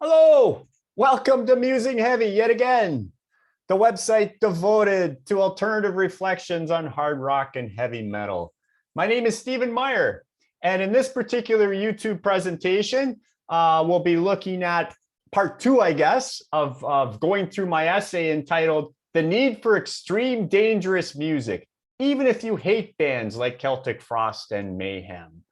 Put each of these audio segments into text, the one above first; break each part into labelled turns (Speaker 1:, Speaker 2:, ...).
Speaker 1: Hello, welcome to Musing Heavy yet again, the website devoted to alternative reflections on hard rock and heavy metal. My name is Stephen Meyer, and in this particular YouTube presentation, we'll be looking at part two, I guess, of going through my essay entitled The Need for Extreme Dangerous Music, even if you hate bands like Celtic Frost and Mayhem.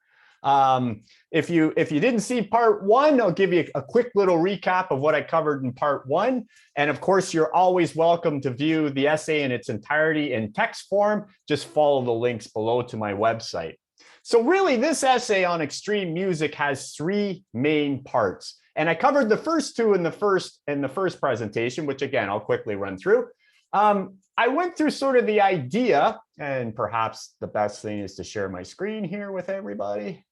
Speaker 1: If you didn't see part one, I'll give you a quick little recap of what I covered in part one. And of course, you're always welcome to view the essay in its entirety in text form. Just follow the links below to my website. So really, this essay on extreme music has three main parts. And I covered the first two in the first presentation, which again, I'll quickly run through. I went through sort of the idea, and perhaps the best thing is to share my screen here with everybody.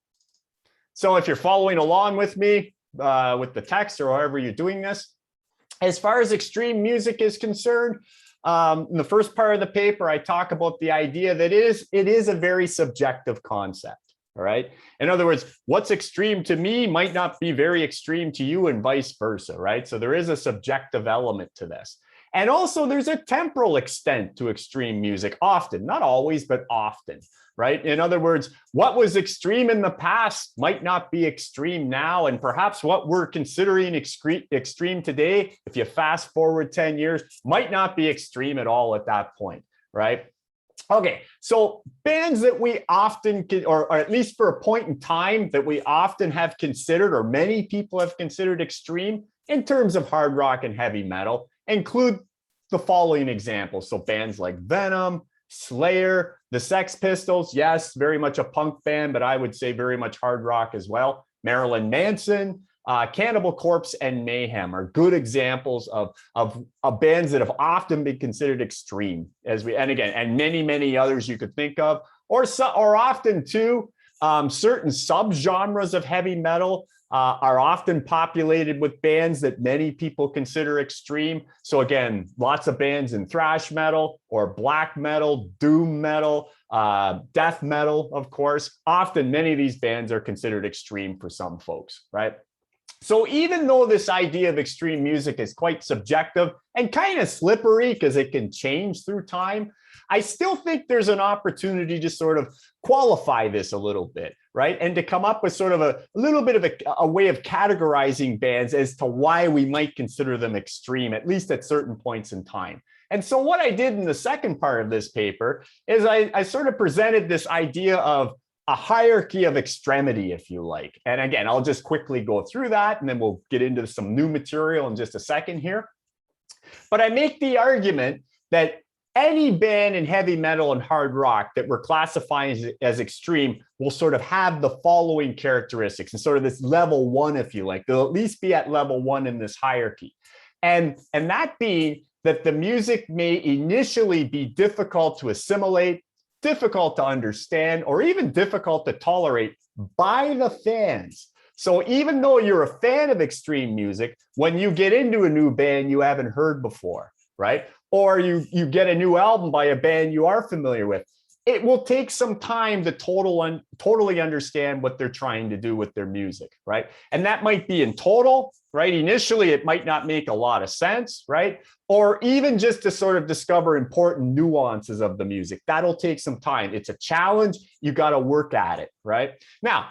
Speaker 1: So if you're following along with me with the text or however you're doing this, as far as extreme music is concerned, in the first part of the paper, I talk about the idea that it is a very subjective concept. All right. In other words, what's extreme to me might not be very extreme to you and vice versa. Right. So there is a subjective element to this. And also there's a temporal extent to extreme music, often, not always, but often, right? In other words, what was extreme in the past might not be extreme now. And perhaps what we're considering extreme today, if you fast forward 10 years, might not be extreme at all at that point, right? Okay, so bands that we often, or at least for a point in time that we often have considered, or many people have considered extreme in terms of hard rock and heavy metal, include the following examples. So bands like Venom, Slayer, the Sex Pistols, yes, very much a punk band, but I would say very much hard rock as well. Marilyn Manson, Cannibal Corpse, and Mayhem are good examples of bands that have often been considered extreme, and many others you could think of, or often too, certain subgenres of heavy metal are often populated with bands that many people consider extreme. So again, lots of bands in thrash metal or black metal, doom metal, death metal, of course. Often many of these bands are considered extreme for some folks, right? So even though this idea of extreme music is quite subjective and kind of slippery because it can change through time, I still think there's an opportunity to sort of qualify this a little bit, right? And to come up with sort of a little bit of a way of categorizing bands as to why we might consider them extreme, at least at certain points in time. And so what I did in the second part of this paper is I sort of presented this idea of a hierarchy of extremity, if you like. And again, I'll just quickly go through that, and then we'll get into some new material in just a second here. But I make the argument that any band in heavy metal and hard rock that we're classifying as extreme will sort of have the following characteristics, and sort of this level one, if you like. They'll at least be at level one in this hierarchy. And that being that the music may initially be difficult to assimilate, difficult to understand, or even difficult to tolerate by the fans. So even though you're a fan of extreme music, when you get into a new band you haven't heard before, right? Or you get a new album by a band you are familiar with, it will take some time to totally understand what they're trying to do with their music, right? And that might be in total, right? Initially, it might not make a lot of sense, right? Or even just to sort of discover important nuances of the music. That'll take some time. It's a challenge. You got to work at it, right? Now,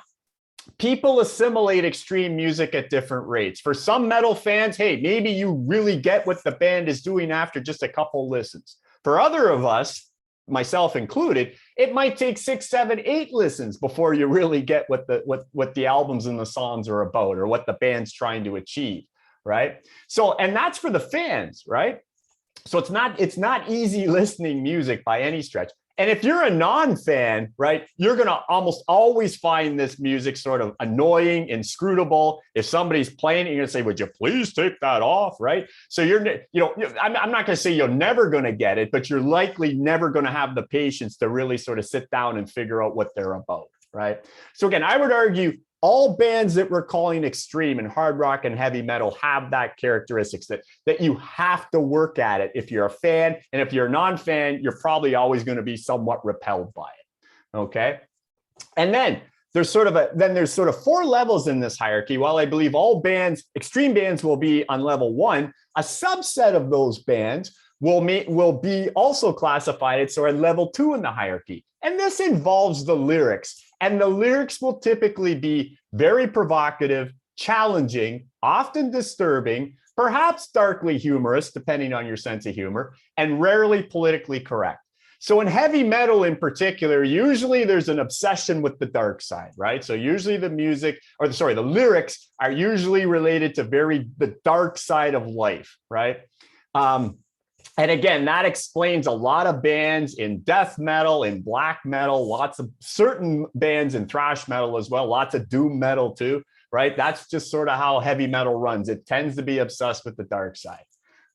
Speaker 1: people assimilate extreme music at different rates. For some metal fans, hey, maybe you really get what the band is doing after just a couple listens. For other of us, myself included, it might take 6, 7, 8 listens before you really get what the albums and the songs are about, or what the band's trying to achieve, right? So, and that's for the fans, right? So it's not easy listening music by any stretch. And if you're a non-fan, right, you're going to almost always find this music sort of annoying, inscrutable. If somebody's playing it, you're going to say, would you please take that off, right? So I'm not going to say you're never going to get it, but you're likely never going to have the patience to really sort of sit down and figure out what they're about, right? So again, I would argue all bands that we're calling extreme in hard rock and heavy metal have that characteristics that you have to work at it if you're a fan. And if you're a non-fan, you're probably always going to be somewhat repelled by it. Okay. And then there's sort of four levels in this hierarchy. While I believe all bands, extreme bands, will be on level 1, a subset of those bands will be also classified at level 2 in the hierarchy. And this involves the lyrics. And the lyrics will typically be very provocative, challenging, often disturbing, perhaps darkly humorous, depending on your sense of humor, and rarely politically correct. So in heavy metal in particular, usually there's an obsession with the dark side, right? So usually the lyrics are usually related to the dark side of life, right? And again, that explains a lot of bands in death metal, in black metal, lots of certain bands in thrash metal as well, lots of doom metal too, right? That's just sort of how heavy metal runs. It tends to be obsessed with the dark side.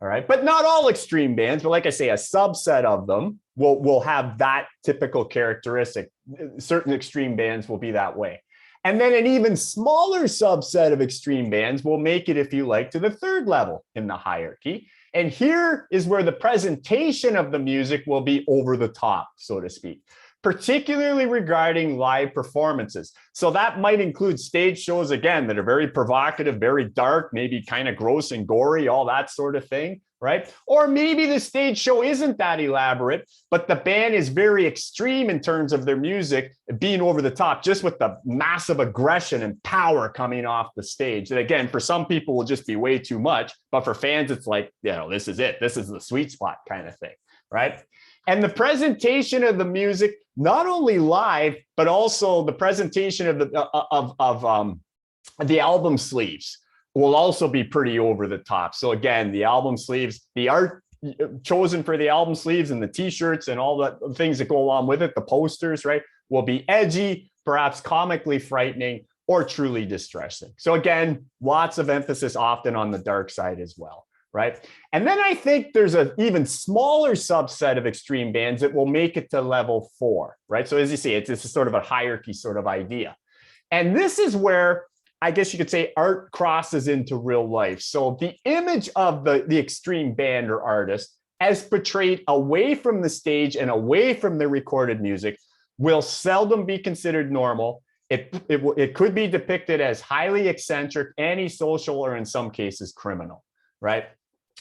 Speaker 1: All right, but not all extreme bands, but like I say, a subset of them will have that typical characteristic. Certain extreme bands will be that way. And then an even smaller subset of extreme bands will make it, if you like, to the third level in the hierarchy. And here is where the presentation of the music will be over the top, so to speak, particularly regarding live performances. So that might include stage shows, again, that are very provocative, very dark, maybe kind of gross and gory, all that sort of thing, right? Or maybe the stage show isn't that elaborate, but the band is very extreme in terms of their music being over the top, just with the massive aggression and power coming off the stage. That, again, for some people will just be way too much, but for fans, it's like, this is it. This is the sweet spot kind of thing, right? And the presentation of the music, not only live, but also the presentation of the album sleeves will also be pretty over the top. So again, the album sleeves, the art chosen for the album sleeves and the t-shirts and all the things that go along with it, the posters, right, will be edgy, perhaps comically frightening, or truly distressing. So again, lots of emphasis often on the dark side as well. Right. And then I think there's an even smaller subset of extreme bands that will make it to level 4. Right. So as you see, it's sort of a hierarchy sort of idea. And this is where I guess you could say art crosses into real life. So the image of the extreme band or artist as portrayed away from the stage and away from the recorded music will seldom be considered normal. It could be depicted as highly eccentric, antisocial, or in some cases criminal. Right.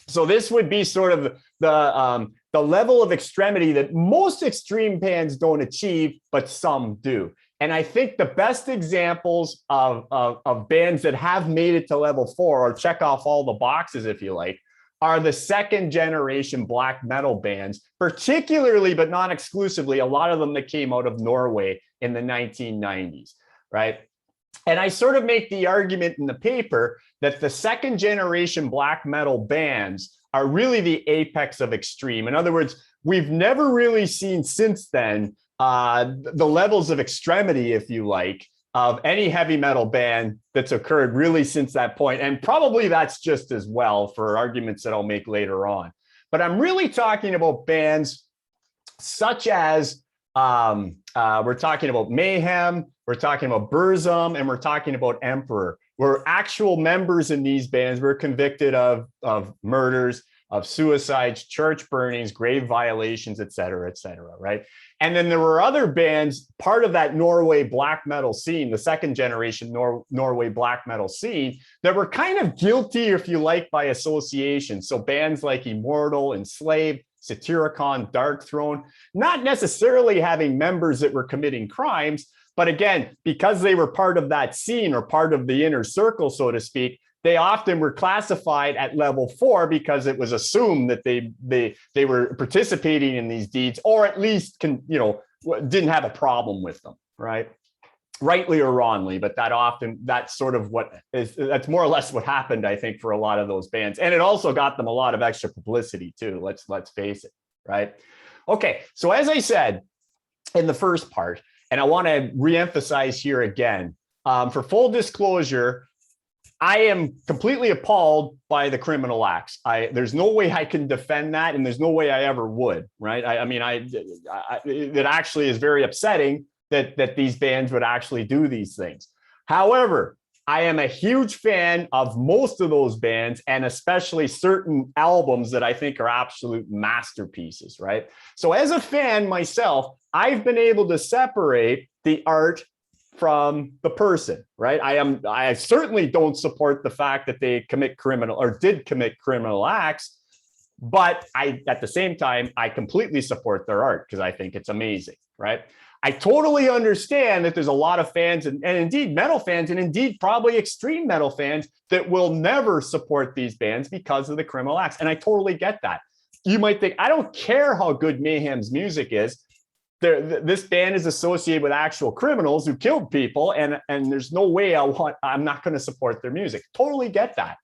Speaker 1: So this would be sort of the level of extremity that most extreme bands don't achieve, but some do. And I think the best examples of bands that have made it to level 4 or check off all the boxes, if you like, are the second generation black metal bands, particularly, but not exclusively, a lot of them that came out of Norway in the 1990s, right? And I sort of make the argument in the paper that the second generation black metal bands are really the apex of extreme. In other words, we've never really seen since then the levels of extremity, if you like, of any heavy metal band that's occurred really since that point. And probably that's just as well for arguments that I'll make later on. But I'm really talking about bands such as we're talking about Mayhem, we're talking about Burzum, and we're talking about Emperor, where actual members in these bands were convicted of murders, of suicides, church burnings, grave violations, et cetera, right? And then there were other bands, part of that Norway black metal scene, the second generation Norway black metal scene, that were kind of guilty, if you like, by association. So bands like Immortal, Enslaved, Satyricon, Dark Throne, not necessarily having members that were committing crimes, but again, because they were part of that scene or part of the inner circle, so to speak, they often were classified at level 4 because it was assumed that they were participating in these deeds, or at least didn't have a problem with them, right? Rightly or wrongly, but that's more or less what happened, I think, for a lot of those bands. And it also got them a lot of extra publicity too, let's face it, right? Okay, so as I said in the first part, and I want to reemphasize here again, for full disclosure, I am completely appalled by the criminal acts. There's no way I can defend that, and there's no way I ever would, right? It actually is very upsetting that these bands would actually do these things. However, I am a huge fan of most of those bands, and especially certain albums that I think are absolute masterpieces, right? So as a fan myself, I've been able to separate the art from the person, right? I certainly don't support the fact that they commit criminal or did commit criminal acts, but at the same time, I completely support their art because I think it's amazing, right? I totally understand that there's a lot of fans and indeed metal fans and indeed probably extreme metal fans that will never support these bands because of the criminal acts. And I totally get that. You might think, I don't care how good Mayhem's music is. This band is associated with actual criminals who killed people, and there's no way I'm not going to support their music. Totally get that.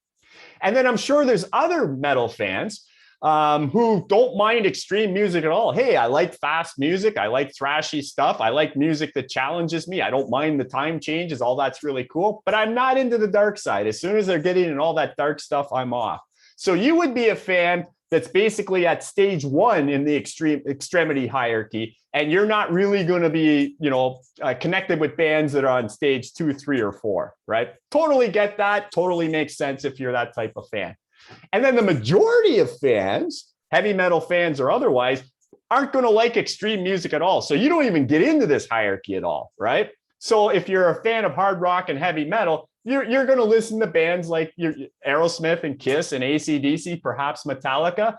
Speaker 1: And then I'm sure there's other metal fans who don't mind extreme music at all. Hey, I like fast music. I like thrashy stuff. I like music that challenges me. I don't mind the time changes. All that's really cool. But I'm not into the dark side. As soon as they're getting in all that dark stuff, I'm off. So you would be a fan that's basically at stage 1 in the extremity hierarchy, and you're not really going to be, connected with bands that are on stage 2, 3, or 4, right? Totally get that. Totally makes sense if you're that type of fan. And then the majority of fans, heavy metal fans or otherwise, aren't going to like extreme music at all. So you don't even get into this hierarchy at all, right? So if you're a fan of hard rock and heavy metal, you're going to listen to bands like Aerosmith and Kiss and AC/DC, perhaps Metallica.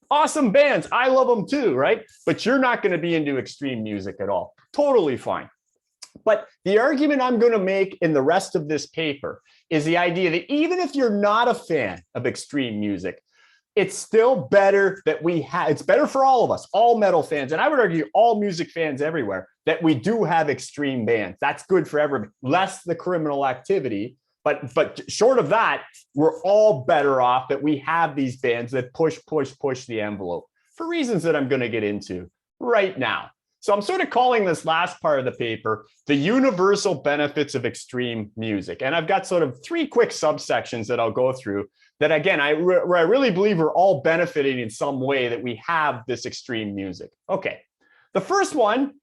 Speaker 1: Awesome bands. I love them too, right? But you're not going to be into extreme music at all. Totally fine. But the argument I'm going to make in the rest of this paper is the idea that even if you're not a fan of extreme music, it's still better that it's better for all of us, all metal fans, and I would argue all music fans everywhere, that we do have extreme bands. That's good for everybody. Less the criminal activity, but short of that, we're all better off that we have these bands that push the envelope for reasons that I'm going to get into right now. So I'm sort of calling this last part of the paper the universal benefits of extreme music. And I've got sort of 3 quick subsections that I'll go through that, again, where I really believe we're all benefiting in some way that we have this extreme music. Okay, the first one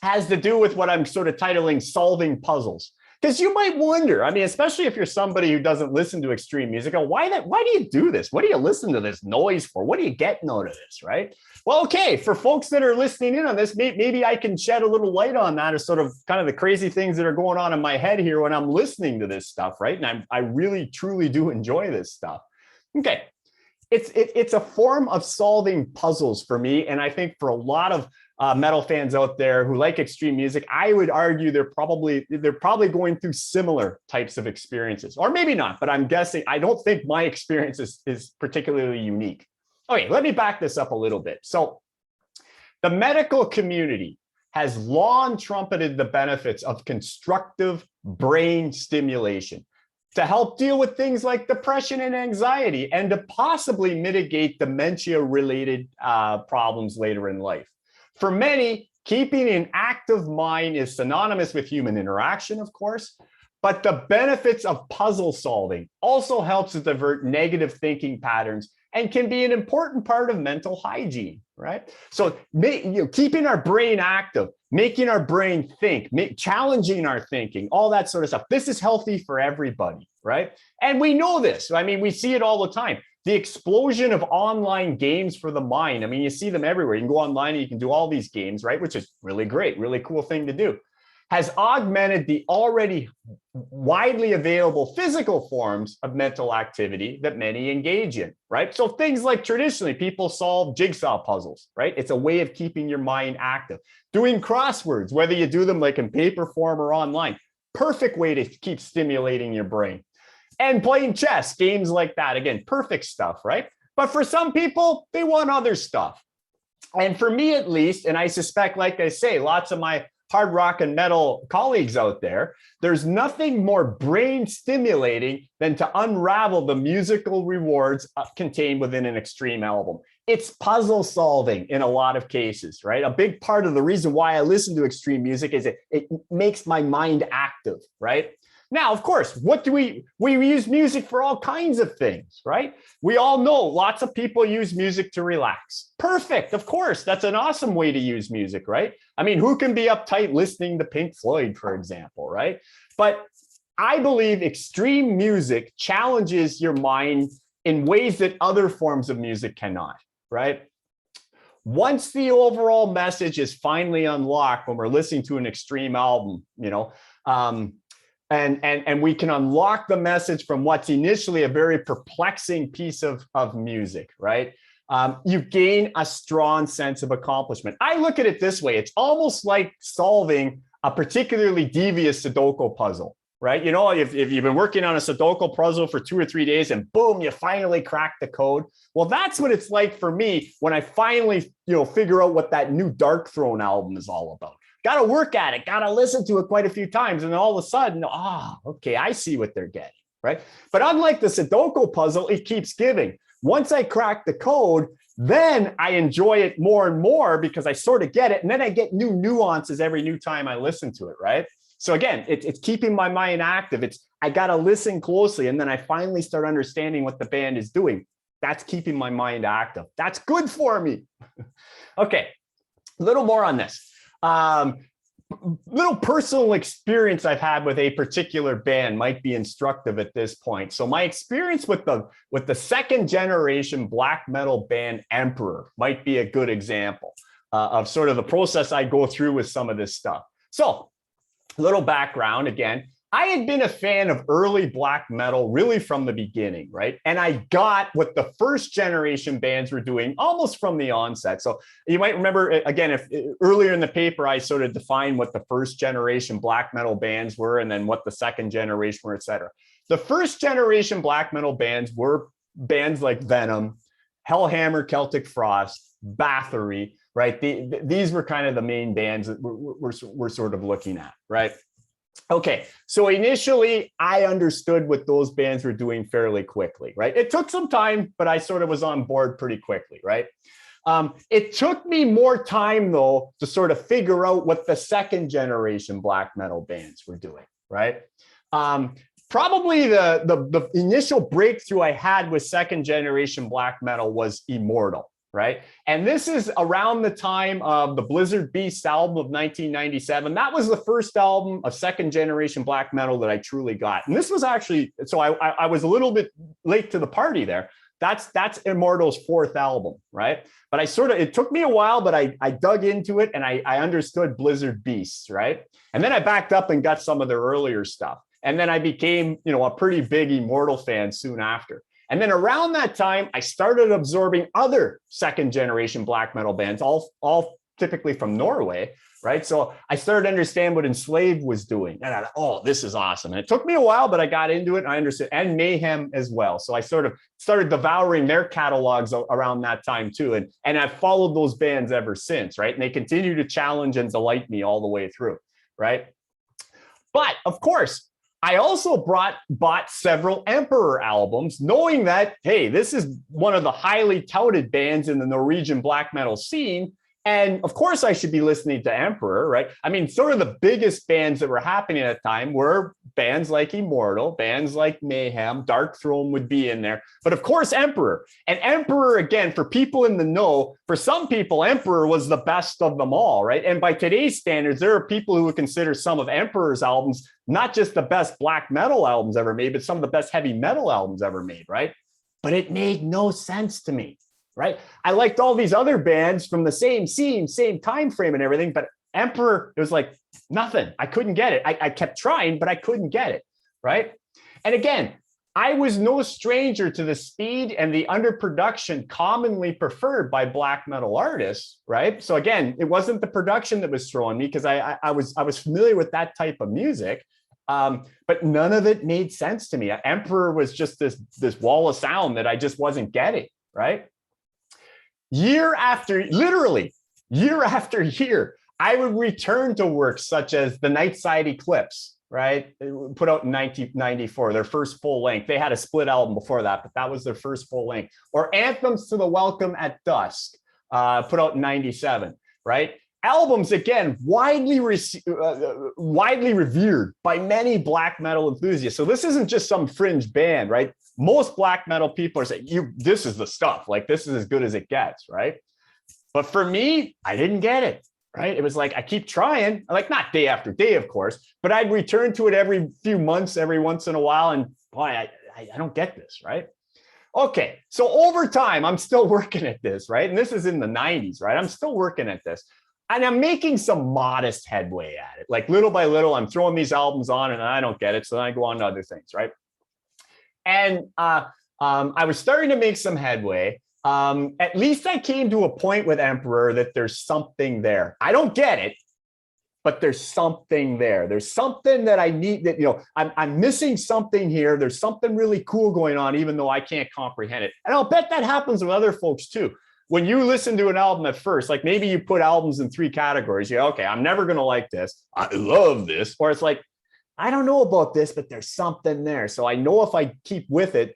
Speaker 1: has to do with what I'm sort of titling solving puzzles. Because you might wonder, I mean, especially if you're somebody who doesn't listen to extreme music, why do you do this? What do you listen to this noise for? What are you getting out of this, right? Well, okay, for folks that are listening in on this, maybe I can shed a little light on that, or sort of kind of the crazy things that are going on in my head here when I'm listening to this stuff, right? And I really, truly do enjoy this stuff. Okay, it's a form of solving puzzles for me, and I think for a lot of metal fans out there who like extreme music, I would argue they're probably going through similar types of experiences, or maybe not, but I'm guessing. I don't think my experience is particularly unique. Okay, let me back this up a little bit. So the medical community has long trumpeted the benefits of constructive brain stimulation to help deal with things like depression and anxiety, and to possibly mitigate dementia-related problems later in life. For many, keeping an active mind is synonymous with human interaction, of course, but the benefits of puzzle solving also helps to divert negative thinking patterns and can be an important part of mental hygiene, right? So keeping our brain active, making our brain think, challenging our thinking, all that sort of stuff. This is healthy for everybody, right? And we know this. I mean, we see it all the time. The explosion of online games for the mind. I mean, you see them everywhere. You can go online and you can do all these games, right? Which is really great, really cool thing to do. Has augmented the already widely available physical forms of mental activity that many engage in, right? So things like traditionally people solve jigsaw puzzles, right? It's a way of keeping your mind active. Doing crosswords, whether you do them like in paper form or online, perfect way to keep stimulating your brain. And playing chess, games like that, again, perfect stuff, right? But for some people, they want other stuff. And for me, at least, and I suspect, like I say, lots of my hard rock and metal colleagues out there, there's nothing more brain stimulating than to unravel the musical rewards contained within an extreme album. It's puzzle solving in a lot of cases, right? A big part of the reason why I listen to extreme music is it makes my mind active, right? Now, of course, we use music for all kinds of things, right? We all know lots of people use music to relax. Perfect. Of course, that's an awesome way to use music, right? I mean, who can be uptight listening to Pink Floyd, for example, right? But I believe extreme music challenges your mind in ways that other forms of music cannot, right? Once the overall message is finally unlocked when we're listening to an extreme album, And we can unlock the message from what's initially a very perplexing piece of music, right? You gain a strong sense of accomplishment. I look at it this way. It's almost like solving a particularly devious Sudoku puzzle, right? You know, if you've been working on a Sudoku puzzle for 2 or 3 days and boom, you finally crack the code. Well, that's what it's like for me when I finally, figure out what that new Dark Throne album is all about. Got to work at it, got to listen to it quite a few times. And then all of a sudden, okay, I see what they're getting, right? But unlike the Sudoku puzzle, it keeps giving. Once I crack the code, then I enjoy it more and more because I sort of get it. And then I get new nuances every new time I listen to it, right? So again, it's keeping my mind active. I got to listen closely. And then I finally start understanding what the band is doing. That's keeping my mind active. That's good for me. Okay, a little more on this. Little personal experience I've had with a particular band might be instructive at this point. So my experience with the second generation black metal band Emperor might be a good example of sort of the process I go through with some of this stuff. So a little background again. I had been a fan of early black metal really from the beginning, right? And I got what the first generation bands were doing almost from the onset. So you might remember, again, if earlier in the paper, I sort of defined what the first generation black metal bands were and then what the second generation were, et cetera. The first generation black metal bands were bands like Venom, Hellhammer, Celtic Frost, Bathory, right? These were kind of the main bands that we're sort of looking at, right? Okay, so initially I understood what those bands were doing fairly quickly, right? It took some time, but I sort of was on board pretty quickly, right? It took me more time though to sort of figure out what the second generation black metal bands were doing, right? Probably the initial breakthrough I had with second generation black metal was Immortal, right? And this is around the time of the Blizzard Beast album of 1997. That was the first album of second generation black metal that I truly got. And this was actually, so I was a little bit late to the party there. That's Immortal's fourth album, right? But it took me a while, but I dug into it and I understood Blizzard Beasts, right? And then I backed up and got some of their earlier stuff. And then I became, a pretty big Immortal fan soon after. And then around that time, I started absorbing other second generation black metal bands, all typically from Norway, right? So I started to understand what Enslaved was doing. And I thought, this is awesome. And it took me a while, but I got into it and I understood, and Mayhem as well. So I sort of started devouring their catalogs around that time too. And I've followed those bands ever since, right? And they continue to challenge and delight me all the way through, right? But of course, I also bought several Emperor albums, knowing that, hey, this is one of the highly touted bands in the Norwegian black metal scene. And of course, I should be listening to Emperor, right? I mean, sort of the biggest bands that were happening at the time were bands like Immortal, bands like Mayhem, Dark Throne would be in there. But of course, Emperor. And Emperor, again, for people in the know, for some people, Emperor was the best of them all, right? And by today's standards, there are people who would consider some of Emperor's albums not just the best black metal albums ever made, but some of the best heavy metal albums ever made, right? But it made no sense to me, right? I liked all these other bands from the same scene, same time frame and everything, but Emperor, it was like nothing. I couldn't get it. I kept trying, but I couldn't get it, right? And again, I was no stranger to the speed and the underproduction commonly preferred by black metal artists, right? So again, it wasn't the production that was throwing me because I was familiar with that type of music, but none of it made sense to me. Emperor was just this wall of sound that I just wasn't getting, right? Literally year after year, I would return to works such as the Nightside Eclipse, right? Put out in 1994, their first full length. They had a split album before that, but that was their first full length. Or Anthems to the Welcome at Dusk, put out in 97, right? Albums, again, widely revered by many black metal enthusiasts. So this isn't just some fringe band, right? Most black metal people are saying, this is the stuff, like this is as good as it gets, right? But for me, I didn't get it. Right? It was like, I keep trying, like not day after day, of course, but I'd return to it every few months, every once in a while. And boy, I don't get this, right? Okay. So over time, I'm still working at this, right? And this is in the 90s, right? I'm still working at this. and I'm making some modest headway at it. Like little by little, I'm throwing these albums on and I don't get it. So then I go on to other things, right? And I was starting to make some headway. At least I came to a point with Emperor that there's something there. I don't get it, but there's something there. There's something that I need that, I'm missing something here. There's something really cool going on, even though I can't comprehend it. And I'll bet that happens with other folks too. When you listen to an album at first, like maybe you put albums in 3 categories. You're okay, I'm never going to like this. I love this. Or it's like, I don't know about this, but there's something there. So I know if I keep with it,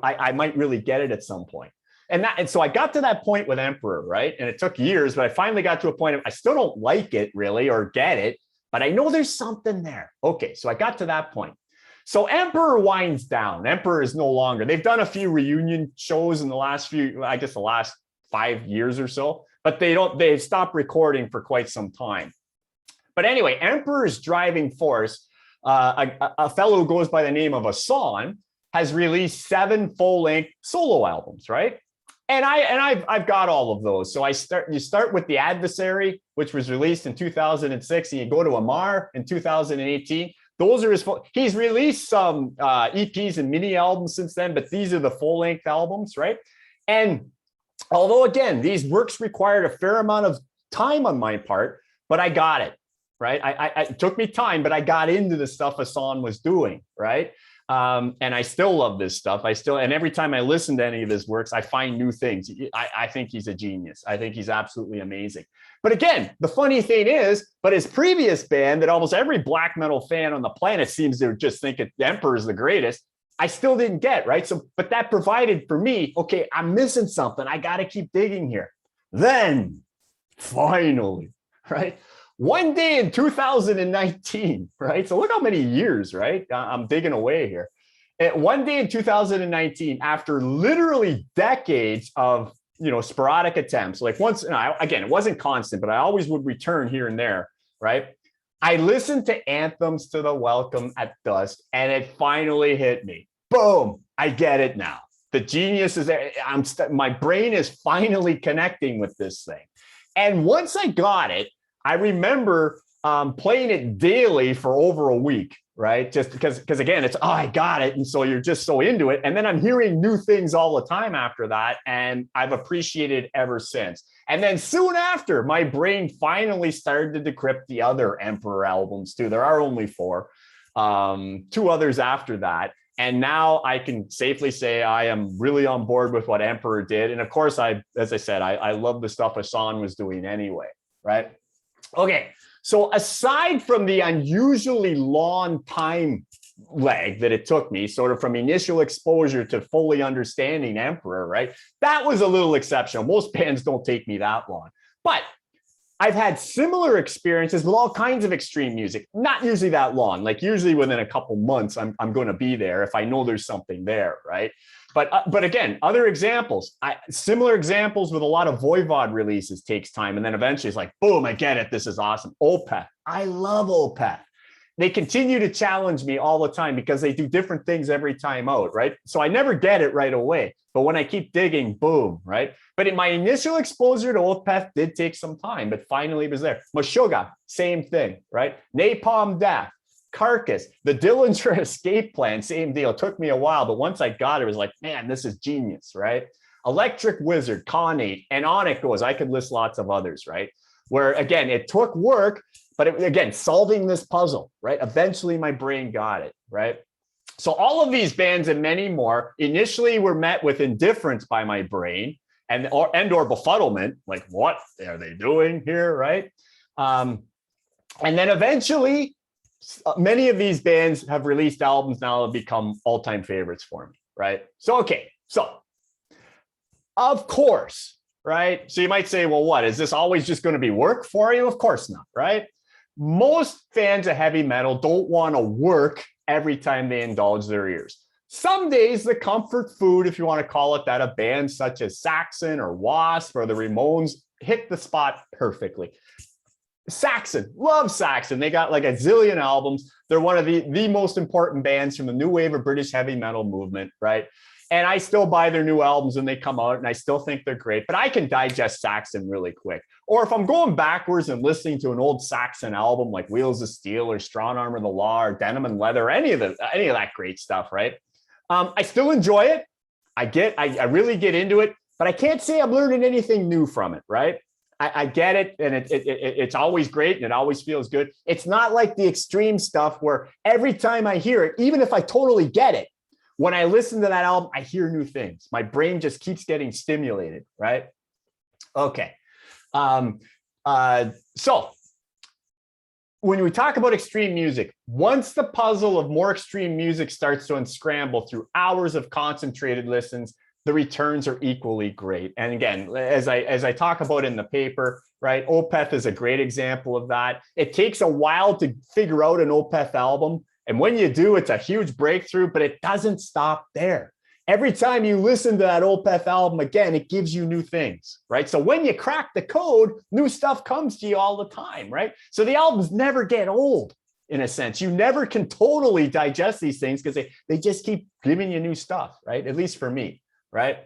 Speaker 1: I might really get it at some point. And so I got to that point with Emperor, right? And it took years, but I finally got to a point of, I still don't like it really or get it, but I know there's something there. Okay, so I got to that point. So Emperor winds down. Emperor is no longer. They've done a few reunion shows in the last the last 5 years or so, but they've stopped recording for quite some time. But anyway, Emperor's driving force, a fellow who goes by the name of Asan, has released 7 full-length solo albums, right? And I've got all of those. So you start with The Adversary, which was released in 2006, and you go to Amar in 2018. Those are he's released some EPs and mini albums since then, but these are the full-length albums, right? And although again, these works required a fair amount of time on my part, but I got it, right? It took me time, but I got into the stuff Asan was doing, right? And I still love this stuff. And every time I listen to any of his works, I find new things. I think he's a genius. I think he's absolutely amazing. But again, the funny thing is, but his previous band that almost every black metal fan on the planet seems to just think the Emperor is the greatest, I still didn't get, right? So, but that provided for me, okay, I'm missing something. I got to keep digging here. Then finally, right? One day in 2019, right? So look how many years, right? I'm digging away here. One day in 2019, after literally decades of, sporadic attempts, like once, again, it wasn't constant, but I always would return here and there, right? I listened to Anthems to the Welcome at Dusk, and it finally hit me. Boom, I get it now. The genius is there. My brain is finally connecting with this thing. And once I got it, I remember playing it daily for over a week, right? Just because again, it's, I got it. And so you're just so into it. And then I'm hearing new things all the time after that. And I've appreciated it ever since. And then soon after, my brain finally started to decrypt the other Emperor albums too. There are only 4, 2 others after that. And now I can safely say I am really on board with what Emperor did. And of course, as I said, I love the stuff Asan was doing anyway, right? Okay, so aside from the unusually long time lag that it took me, sort of from initial exposure to fully understanding Emperor, right? That was a little exceptional. Most bands don't take me that long. But I've had similar experiences with all kinds of extreme music, not usually that long. Like usually within a couple months, I'm going to be there if I know there's something there, right? But again, other examples, similar examples with a lot of Voivod releases takes time. And then eventually it's like, boom, I get it. This is awesome. Opeth. I love Opeth. They continue to challenge me all the time because they do different things every time out, right? So I never get it right away. But when I keep digging, boom, right? But in my initial exposure to Opeth did take some time, but finally it was there. Meshuggah, same thing, right? Napalm Death. Carcass, the Dillinger Escape Plan, same deal. It took me a while, but once I got it, it was like, man, this is genius, right? Electric Wizard, Khanate, and on it goes. I could list lots of others, right? Where again, it took work, but again, solving this puzzle, right? Eventually my brain got it, right? So all of these bands and many more initially were met with indifference by my brain and or befuddlement, like what are they doing here, right? And then eventually, many of these bands have released albums now that have become all-time favorites for me, right? So, okay, so of course, right? So you might say, well, what, is this always just going to be work for you? Of course not, right? Most fans of heavy metal don't want to work every time they indulge their ears. Some days the comfort food, if you want to call it that, of bands such as Saxon or Wasp or the Ramones hit the spot perfectly. Saxon, love Saxon. They got like a zillion albums. They're one of the most important bands from the new wave of British heavy metal movement, right? And I still buy their new albums when they come out, and I still think they're great, but I can digest Saxon really quick. Or if I'm going backwards and listening to an old Saxon album like Wheels of Steel or Strong Arm of the Law or Denim and Leather, or any of that great stuff, right? I still enjoy it. I really get into it, but I can't say I'm learning anything new from it, right? I get it, and it's always great, and it always feels good. It's not like the extreme stuff where every time I hear it, even if I totally get it, when I listen to that album, I hear new things. My brain just keeps getting stimulated, right? Okay. So when we talk about extreme music, once the puzzle of more extreme music starts to unscramble through hours of concentrated listens, the returns are equally great. And again, as I talk about in the paper, right, Opeth is a great example of that. It takes a while to figure out an Opeth album. And when you do, it's a huge breakthrough, but it doesn't stop there. Every time you listen to that Opeth album again, it gives you new things, right? So when you crack the code, new stuff comes to you all the time, right? So the albums never get old, in a sense. You never can totally digest these things because they just keep giving you new stuff, right? At least for me, right?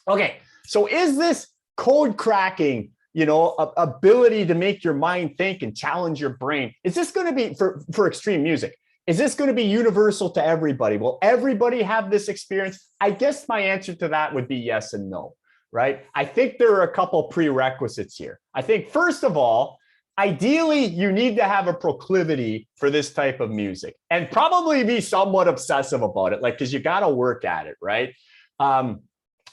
Speaker 1: Okay, so is this code cracking, ability to make your mind think and challenge your brain, is this going to be, for extreme music, is this going to be universal to everybody? Will everybody have this experience? I guess my answer to that would be yes and no, right? I think there are a couple prerequisites here. I think, first of all, ideally, you need to have a proclivity for this type of music and probably be somewhat obsessive about it, because you got to work at it, right?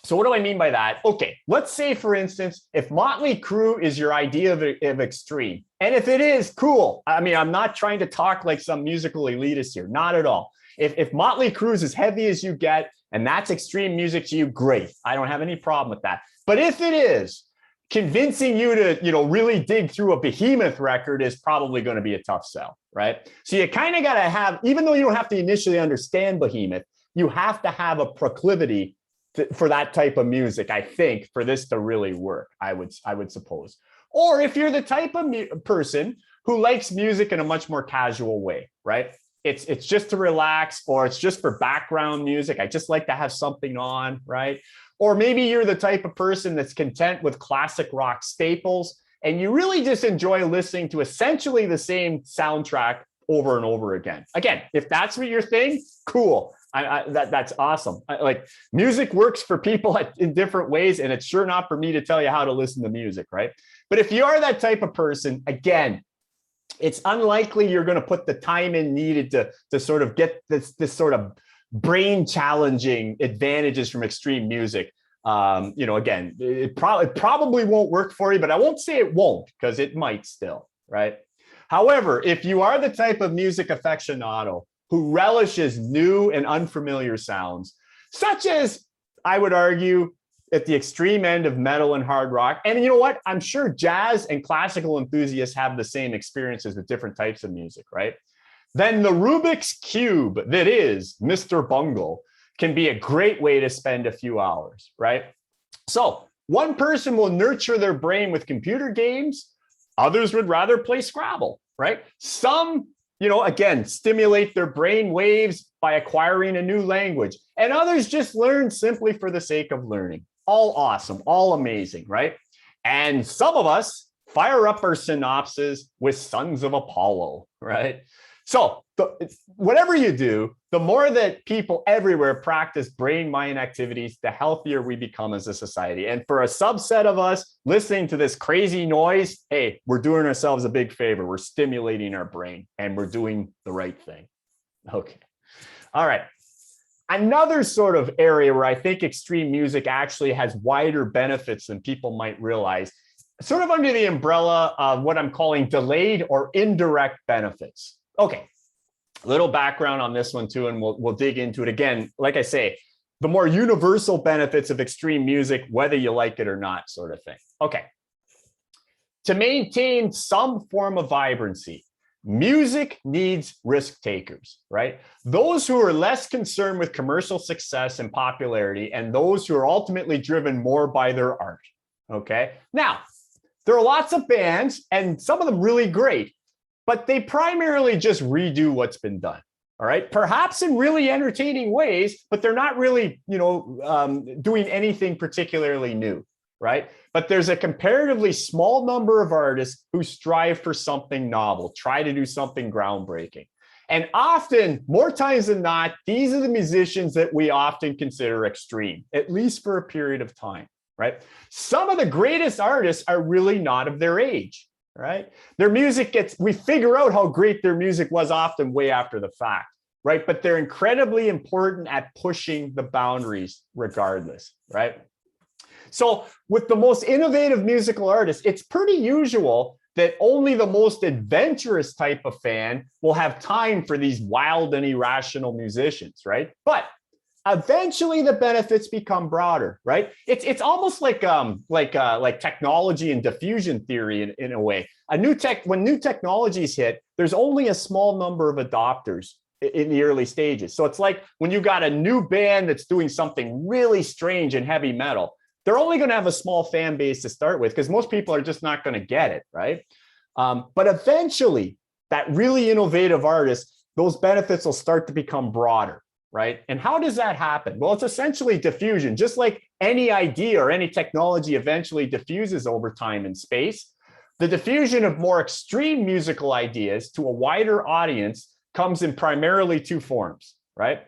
Speaker 1: So what do I mean by that? Okay, let's say, for instance, if Motley Crue is your idea of extreme, and if it is, cool. I mean, I'm not trying to talk like some musical elitist here, not at all. If Motley Crue is as heavy as you get, and that's extreme music to you, great. I don't have any problem with that. But if it is, convincing you to, really dig through a Behemoth record is probably going to be a tough sell, right? So you kind of got to have, even though you don't have to initially understand Behemoth, you have to have a proclivity for that type of music, I think, for this to really work, I would suppose. Or if you're the type of person who likes music in a much more casual way, right? It's just to relax, or it's just for background music. I just like to have something on, right? Or maybe you're the type of person that's content with classic rock staples, and you really just enjoy listening to essentially the same soundtrack over and over again. Again, if that's what your thing, cool. That's awesome. Like, music works for people in different ways, and it's sure not for me to tell you how to listen to music, right? But if you are that type of person, again, it's unlikely you're going to put the time in needed to sort of get this sort of brain challenging advantages from extreme music. Again, it probably won't work for you, but I won't say it won't, because it might still, right? However, if you are the type of music aficionado who relishes new and unfamiliar sounds, such as, I would argue, at the extreme end of metal and hard rock. And you know what? I'm sure jazz and classical enthusiasts have the same experiences with different types of music, right? Then the Rubik's Cube that is Mr. Bungle can be a great way to spend a few hours, right? So one person will nurture their brain with computer games. Others would rather play Scrabble, right? Some, again, stimulate their brain waves by acquiring a new language. And others just learn simply for the sake of learning. All awesome, all amazing, right? And some of us fire up our synapses with Sons of Apollo, right? So whatever you do, the more that people everywhere practice brain-mind activities, the healthier we become as a society. And for a subset of us listening to this crazy noise, hey, we're doing ourselves a big favor. We're stimulating our brain, and we're doing the right thing. Okay. All right. Another sort of area where I think extreme music actually has wider benefits than people might realize, sort of under the umbrella of what I'm calling delayed or indirect benefits. Okay, a little background on this one too, and we'll dig into it again. Like I say, the more universal benefits of extreme music, whether you like it or not, sort of thing. Okay, to maintain some form of vibrancy, music needs risk takers, right? Those who are less concerned with commercial success and popularity, and those who are ultimately driven more by their art, okay? Now, there are lots of bands, and some of them really great, but they primarily just redo what's been done, All right, perhaps in really entertaining ways, but they're not really, doing anything particularly new, right? But there's a comparatively small number of artists who strive for something novel, try to do something groundbreaking. And often, more times than not, these are the musicians that we often consider extreme, at least for a period of time, right? Some of the greatest artists are really not of their age, right? Their music we figure out how great their music was often way after the fact, right? But they're incredibly important at pushing the boundaries regardless, right? So with the most innovative musical artists, it's pretty usual that only the most adventurous type of fan will have time for these wild and irrational musicians, right? But eventually the benefits become broader, right? It's almost like technology and diffusion theory in a way. When new technologies hit, there's only a small number of adopters in the early stages. So it's like when you got a new band that's doing something really strange in heavy metal, they're only going to have a small fan base to start with because most people are just not going to get it, right? But eventually, that really innovative artist, those benefits will start to become broader, right? And how does that happen? Well, it's essentially diffusion. Just like any idea or any technology eventually diffuses over time and space, the diffusion of more extreme musical ideas to a wider audience comes in primarily two forms, right?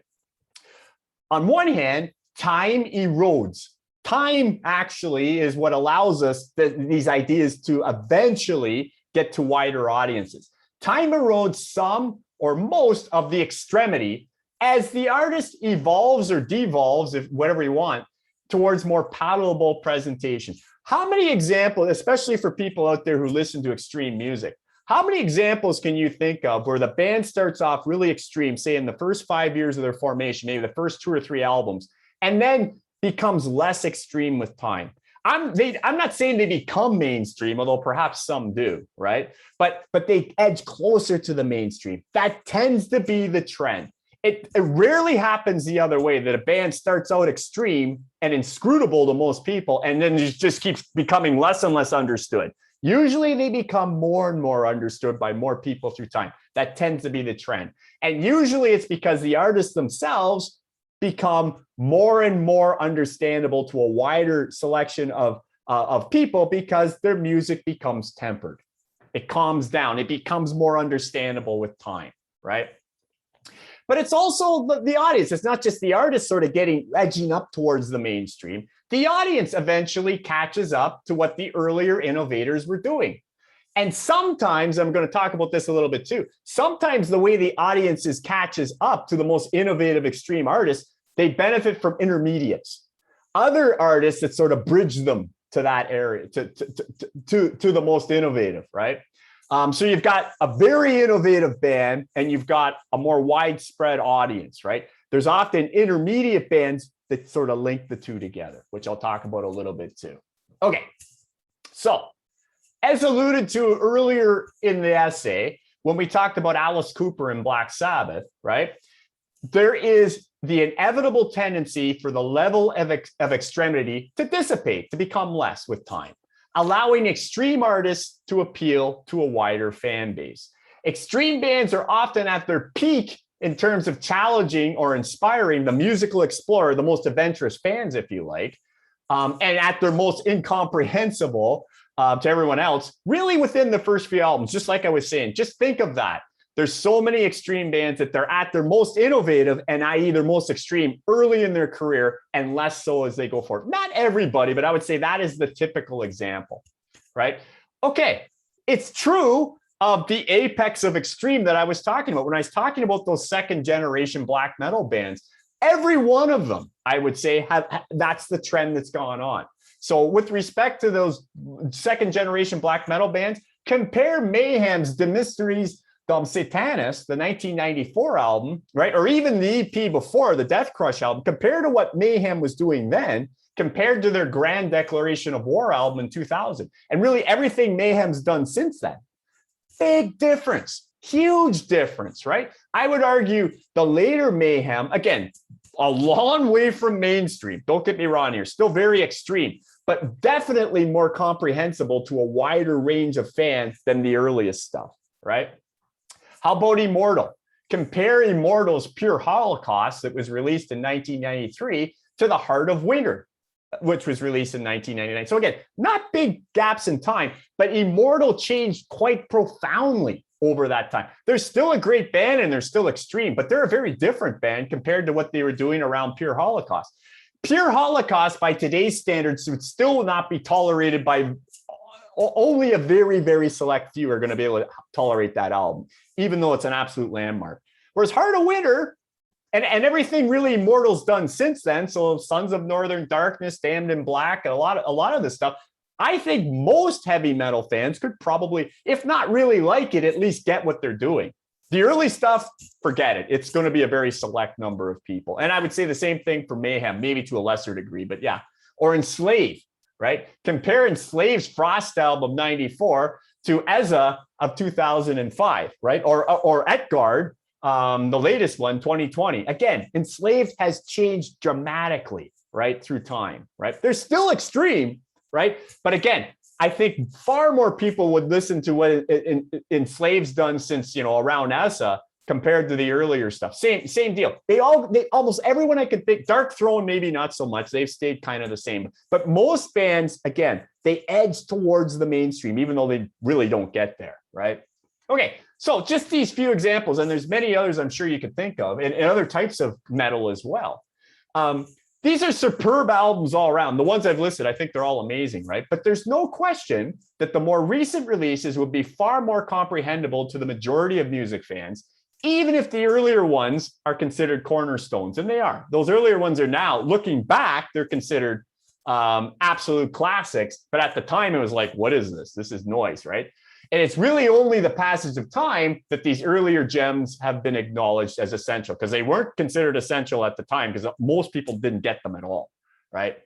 Speaker 1: On one hand, time erodes. Time actually is what allows us these ideas to eventually get to wider audiences. Time erodes some or most of the extremity as the artist evolves or devolves, if whatever you want, towards more palatable presentations. How many examples, especially for people out there who listen to extreme music, how many examples can you think of where the band starts off really extreme, say in the first 5 years of their formation, maybe the first 2 or 3 albums, and then becomes less extreme with time? I'm not saying they become mainstream, although perhaps some do, right? But they edge closer to the mainstream. That tends to be the trend. It rarely happens the other way, that a band starts out extreme and inscrutable to most people, and then just keeps becoming less and less understood. Usually they become more and more understood by more people through time. That tends to be the trend. And usually it's because the artists themselves become more and more understandable to a wider selection of people because their music becomes tempered. It calms down. It becomes more understandable with time, right? But it's also the audience. It's not just the artist sort of edging up towards the mainstream. The audience eventually catches up to what the earlier innovators were doing. And sometimes, I'm going to talk about this a little bit too, sometimes the way the audiences catches up to the most innovative extreme artists, they benefit from intermediates. Other artists that sort of bridge them to that area, to the most innovative, right? So you've got a very innovative band and you've got a more widespread audience, right? There's often intermediate bands that sort of link the two together, which I'll talk about a little bit too. Okay, so as alluded to earlier in the essay, when we talked about Alice Cooper and Black Sabbath, right? There is the inevitable tendency for the level of extremity to dissipate, to become less with time, allowing extreme artists to appeal to a wider fan base. Extreme bands are often at their peak in terms of challenging or inspiring the musical explorer, the most adventurous fans, if you like, and at their most incomprehensible to everyone else, really within the first few albums. Just like I was saying, just think of that. There's so many extreme bands that they're at their most innovative and i.e. their most extreme early in their career and less so as they go forward. Not everybody, but I would say that is the typical example, right? Okay, it's true of the apex of extreme that I was talking about. When I was talking about those second generation black metal bands, every one of them, I would say, that's the trend that's gone on. So with respect to those second generation black metal bands, compare Mayhem's De Mysteries Satanis, the 1994 album, right? Or even the EP before, the Death Crush album, compared to what Mayhem was doing then, compared to their Grand Declaration of War album in 2000. And really everything Mayhem's done since then. Big difference, huge difference, right? I would argue the later Mayhem, again, a long way from mainstream. Don't get me wrong here, still very extreme, but definitely more comprehensible to a wider range of fans than the earliest stuff, right? How about Immortal? compare Immortal's Pure Holocaust that was released in 1993 to The Heart of Winter, which was released in 1999. So again, not big gaps in time, but Immortal changed quite profoundly over that time. They're still a great band and they're still extreme, but they're a very different band compared to what they were doing around Pure Holocaust. Pure Holocaust, by today's standards, would still not be tolerated by only a very, very select few are going to be able to tolerate that album, even though it's an absolute landmark. Whereas Heart of Winter and everything really Immortal's done since then, so Sons of Northern Darkness, Damned in Black, and a lot of this stuff, I think most heavy metal fans could probably, if not really like it, at least get what they're doing. The early stuff, forget it. It's going to be a very select number of people. And I would say the same thing for Mayhem, maybe to a lesser degree, but yeah. Or Enslaved, right? Compare Enslaved's Frost album 94 to Eza of 2005, right? Or Etgard, the latest one, 2020. Again, Enslaved has changed dramatically, right, through time, right? They're still extreme, right? But again, I think far more people would listen to what Enslaved's done since, around Essa compared to the earlier stuff. Same deal. They almost everyone I could think, Dark Throne, maybe not so much. They've stayed kind of the same. But most bands, again, they edge towards the mainstream, even though they really don't get there, right? Okay, so just these few examples, and there's many others I'm sure you could think of, and other types of metal as well. These are superb albums all around. The ones I've listed, I think they're all amazing, right? But there's no question that the more recent releases would be far more comprehensible to the majority of music fans, even if the earlier ones are considered cornerstones, and they are. Those earlier ones are now, looking back, they're considered absolute classics. But at the time, it was like, what is this? This is noise, right? And it's really only the passage of time that these earlier gems have been acknowledged as essential, because they weren't considered essential at the time because most people didn't get them at all, right?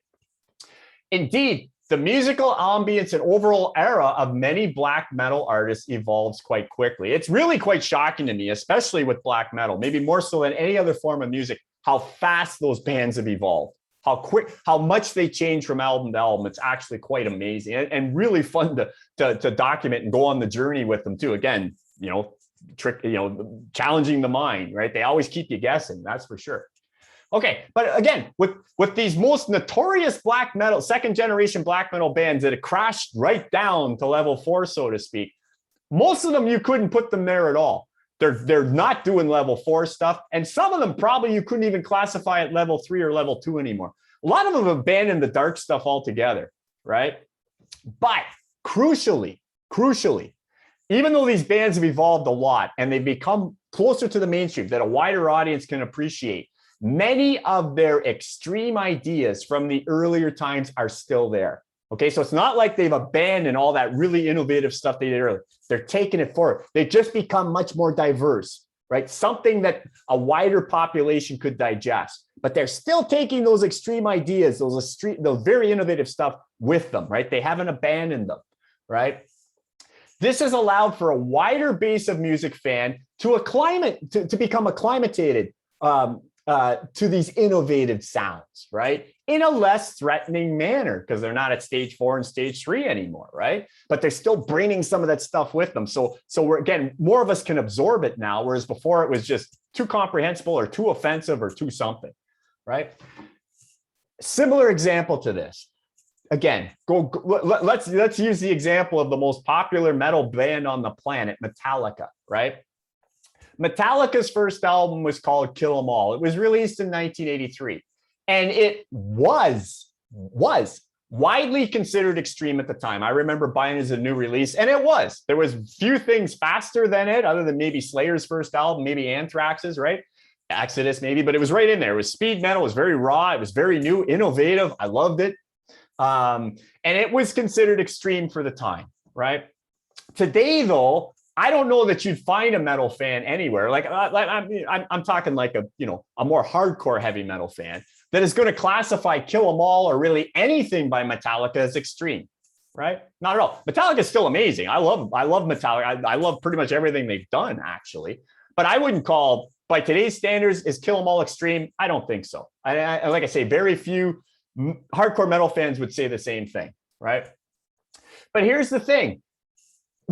Speaker 1: Indeed, the musical ambience and overall era of many black metal artists evolves quite quickly. It's really quite shocking to me, especially with black metal, maybe more so than any other form of music, how fast those bands have evolved. How quick, how much they change from album to album. It's actually quite amazing and really fun to document and go on the journey with them too. Again, challenging the mind, right? They always keep you guessing, that's for sure. Okay, but again, with these most notorious black metal, second generation black metal bands that have crashed right down to level 4, so to speak, most of them you couldn't put them there at all. They're not doing level 4 stuff. And some of them probably you couldn't even classify at level 3 or level 2 anymore. A lot of them have abandoned the dark stuff altogether, right? But crucially, even though these bands have evolved a lot and they've become closer to the mainstream that a wider audience can appreciate, many of their extreme ideas from the earlier times are still there. Okay, so it's not like they've abandoned all that really innovative stuff they did earlier. They're taking it forward. They've just become much more diverse, right? Something that a wider population could digest. But they're still taking those extreme ideas, those very innovative stuff with them, right? They haven't abandoned them, right? This has allowed for a wider base of music fan to become acclimated to these innovative sounds, right? In a less threatening manner, because they're not at stage 4 and stage 3 anymore, right? But they're still bringing some of that stuff with them. So we're, again, more of us can absorb it now, whereas before it was just too comprehensible or too offensive or too something, right? Similar example to this. Again, let's use the example of the most popular metal band on the planet, Metallica, right? Metallica's first album was called Kill 'Em All. It was released in 1983. And it was widely considered extreme at the time. I remember buying it as a new release, and it was. There was few things faster than it, other than maybe Slayer's first album, maybe Anthrax's, right? Exodus, maybe, but it was right in there. It was speed metal, it was very raw, it was very new, innovative. I loved it. And it was considered extreme for the time, right? Today, though, I don't know that you'd find a metal fan anywhere. I'm talking like a more hardcore heavy metal fan that is going to classify Kill 'Em All or really anything by Metallica as extreme, right? Not at all. Metallica is still amazing. I love Metallica. I love pretty much everything they've done, actually. But I wouldn't call, by today's standards, is Kill 'Em All extreme? I don't think so. Like I say, very few hardcore metal fans would say the same thing, right? But here's the thing.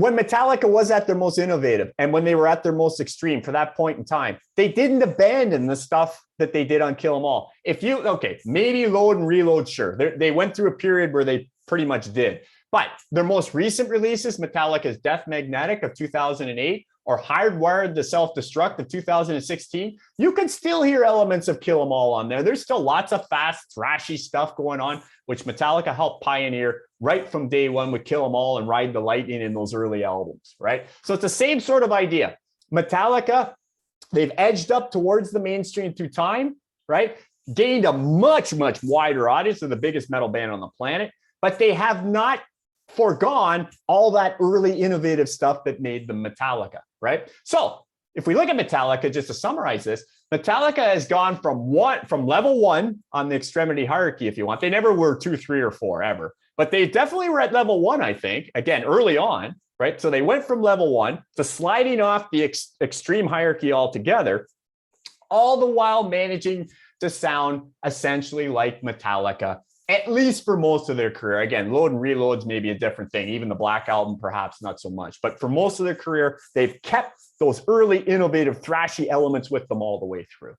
Speaker 1: when Metallica was at their most innovative and when they were at their most extreme for that point in time, they didn't abandon the stuff that they did on Kill 'Em All. If you, okay, maybe Load and Reload, sure. They went through a period where they pretty much did. But their most recent releases, Metallica's Death Magnetic of 2008 or Hardwired the Self-Destruct of 2016, you can still hear elements of Kill 'Em All on there. There's still lots of fast, thrashy stuff going on, which Metallica helped pioneer right from day one with Kill 'Em All and Ride the Lightning in those early albums, right? So it's the same sort of idea. Metallica, they've edged up towards the mainstream through time, right? Gained a much, much wider audience. They're the biggest metal band on the planet, but they have not foregone all that early innovative stuff that made them Metallica, right? So if we look at Metallica, just to summarize this, Metallica has gone from level 1 on the extremity hierarchy, if you want. They never were 2, 3, or 4 ever, but they definitely were at level 1, I think, again, early on, right? So they went from level 1 to sliding off the extreme hierarchy altogether, all the while managing to sound essentially like Metallica, at least for most of their career. Again, Load and Reload's maybe a different thing. Even the Black Album, perhaps not so much. But for most of their career, they've kept those early innovative thrashy elements with them all the way through,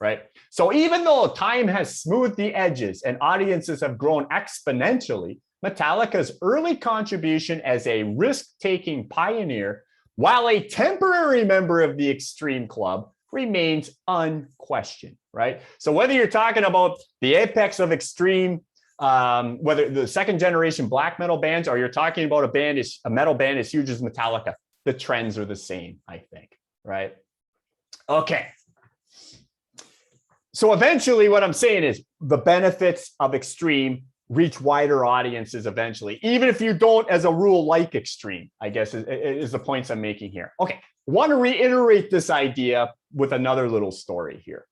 Speaker 1: right? So even though time has smoothed the edges and audiences have grown exponentially, Metallica's early contribution as a risk-taking pioneer, while a temporary member of the Extreme Club, remains unquestioned, right? So whether you're talking about the apex of extreme, whether the second generation black metal bands, or you're talking about a metal band as huge as Metallica, the trends are the same, I think, right? Okay. So eventually what I'm saying is the benefits of extreme reach wider audiences eventually, even if you don't, as a rule, like extreme, I guess is the points I'm making here. Okay. Want to reiterate this idea with another little story here.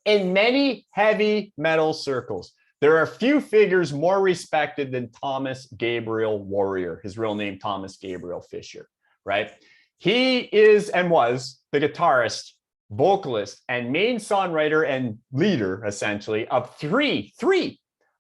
Speaker 1: In many heavy metal circles, there are few figures more respected than Thomas Gabriel Warrior, his real name, Thomas Gabriel Fisher, right? He is and was the guitarist, vocalist, and main songwriter and leader, essentially, of three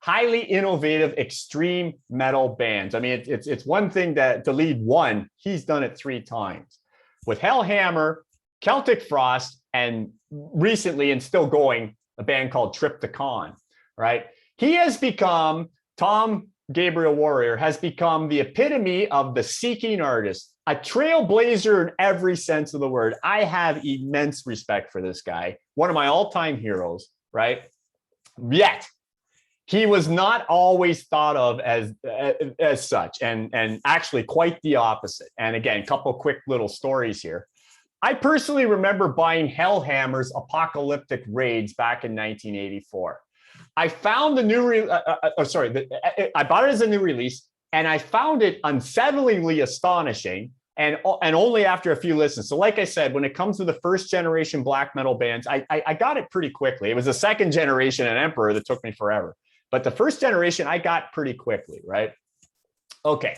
Speaker 1: highly innovative extreme metal bands. I mean, it's one thing to lead one. He's done it 3 times with Hellhammer, Celtic Frost, and recently and still going, a band called Triptychon, right? He has become, Tom Gabriel Warrior has become the epitome of the seeking artist, a trailblazer in every sense of the word. I have immense respect for this guy, one of my all-time heroes, right? Yet, he was not always thought of as such, and actually quite the opposite. And again, a couple quick little stories here. I personally remember buying Hellhammer's Apocalyptic Raids back in 1984. I found the new, I bought it as a new release, and I found it unsettlingly astonishing, and only after a few listens. So like I said, when it comes to the first generation black metal bands, I got it pretty quickly. It was the second generation and Emperor that took me forever. But the first generation, I got pretty quickly, right? Okay.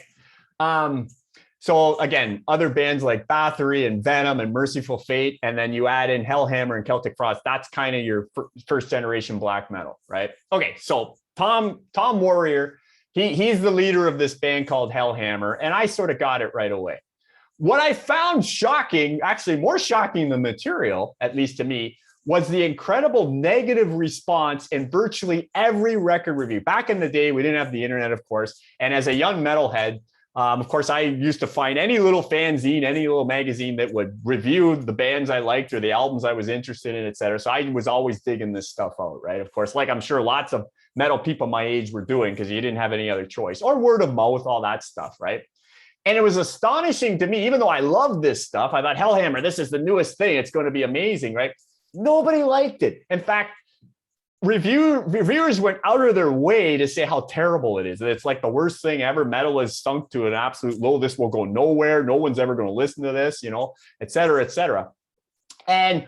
Speaker 1: So again, other bands like Bathory and Venom and Merciful Fate, and then you add in Hellhammer and Celtic Frost, that's kind of your first generation black metal, right? Okay, so Tom Warrior, he's the leader of this band called Hellhammer, and I sort of got it right away. What I found shocking, actually more shocking than material, at least to me, was the incredible negative response in virtually every record review. Back in the day, we didn't have the internet, of course, and as a young metalhead, of course, I used to find any little fanzine, any little magazine that would review the bands I liked or the albums I was interested in, et cetera. So I was always digging this stuff out, right? Of course, like I'm sure lots of metal people my age were doing because you didn't have any other choice, or word of mouth, all that stuff, right? And it was astonishing to me, even though I loved this stuff, I thought, Hellhammer, this is the newest thing. It's going to be amazing, right? Nobody liked it. In fact, reviewers went out of their way to say how terrible it is. That it's like the worst thing ever. Metal is sunk to an absolute low. This will go nowhere. No one's ever going to listen to this, et cetera, et cetera. And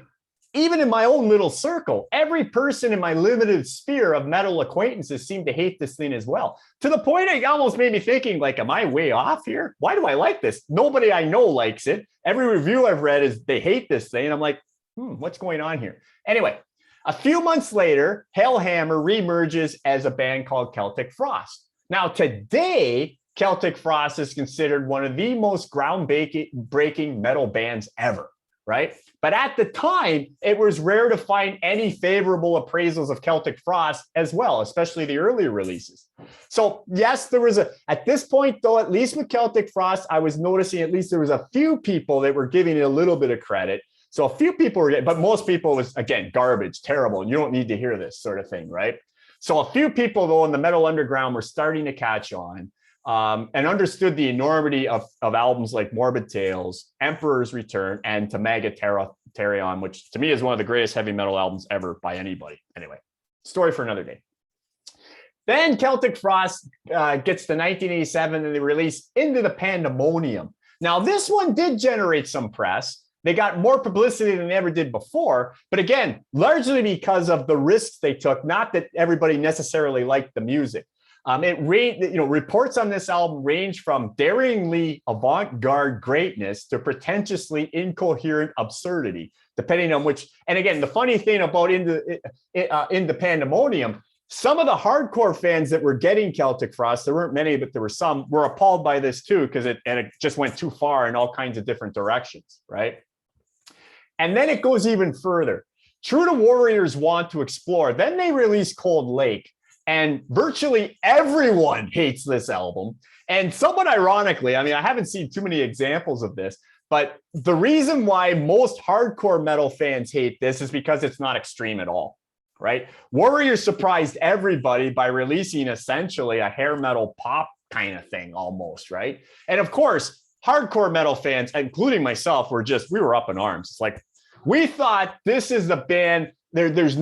Speaker 1: even in my own little circle, every person in my limited sphere of metal acquaintances seemed to hate this thing as well. To the point it almost made me thinking, like, am I way off here? Why do I like this? Nobody I know likes it. Every review I've read is they hate this thing. And I'm like, what's going on here? Anyway, a few months later, Hellhammer reemerges as a band called Celtic Frost. Now, today, Celtic Frost is considered one of the most groundbreaking metal bands ever, right? But at the time, it was rare to find any favorable appraisals of Celtic Frost as well, especially the earlier releases. So yes, there was at this point though, at least with Celtic Frost, I was noticing at least there was a few people that were giving it a little bit of credit. So a few people were, but most people was, again, garbage, terrible, and you don't need to hear this sort of thing, right? So a few people though in the metal underground were starting to catch on. And understood the enormity of albums like Morbid Tales, Emperor's Return, and Megatherion, which to me is one of the greatest heavy metal albums ever by anybody. Anyway, story for another day. Then Celtic Frost gets to 1987 and they release Into the Pandemonium. Now, this one did generate some press. They got more publicity than they ever did before. But again, largely because of the risks they took, not that everybody necessarily liked the music. Reports on this album range from daringly avant-garde greatness to pretentiously incoherent absurdity, depending on which. And again, the funny thing about Into Pandemonium, some of the hardcore fans that were getting Celtic Frost, there weren't many, but there were some, were appalled by this too, because it just went too far in all kinds of different directions, right? And then it goes even further. True to Warrior's want to explore, then they release Cold Lake. And virtually everyone hates this album. And somewhat ironically, I mean, I haven't seen too many examples of this, but the reason why most hardcore metal fans hate this is because it's not extreme at all, right? Warrior surprised everybody by releasing essentially a hair metal pop kind of thing almost, right? And of course, hardcore metal fans, including myself, we were up in arms. It's like, we thought this is the band. There's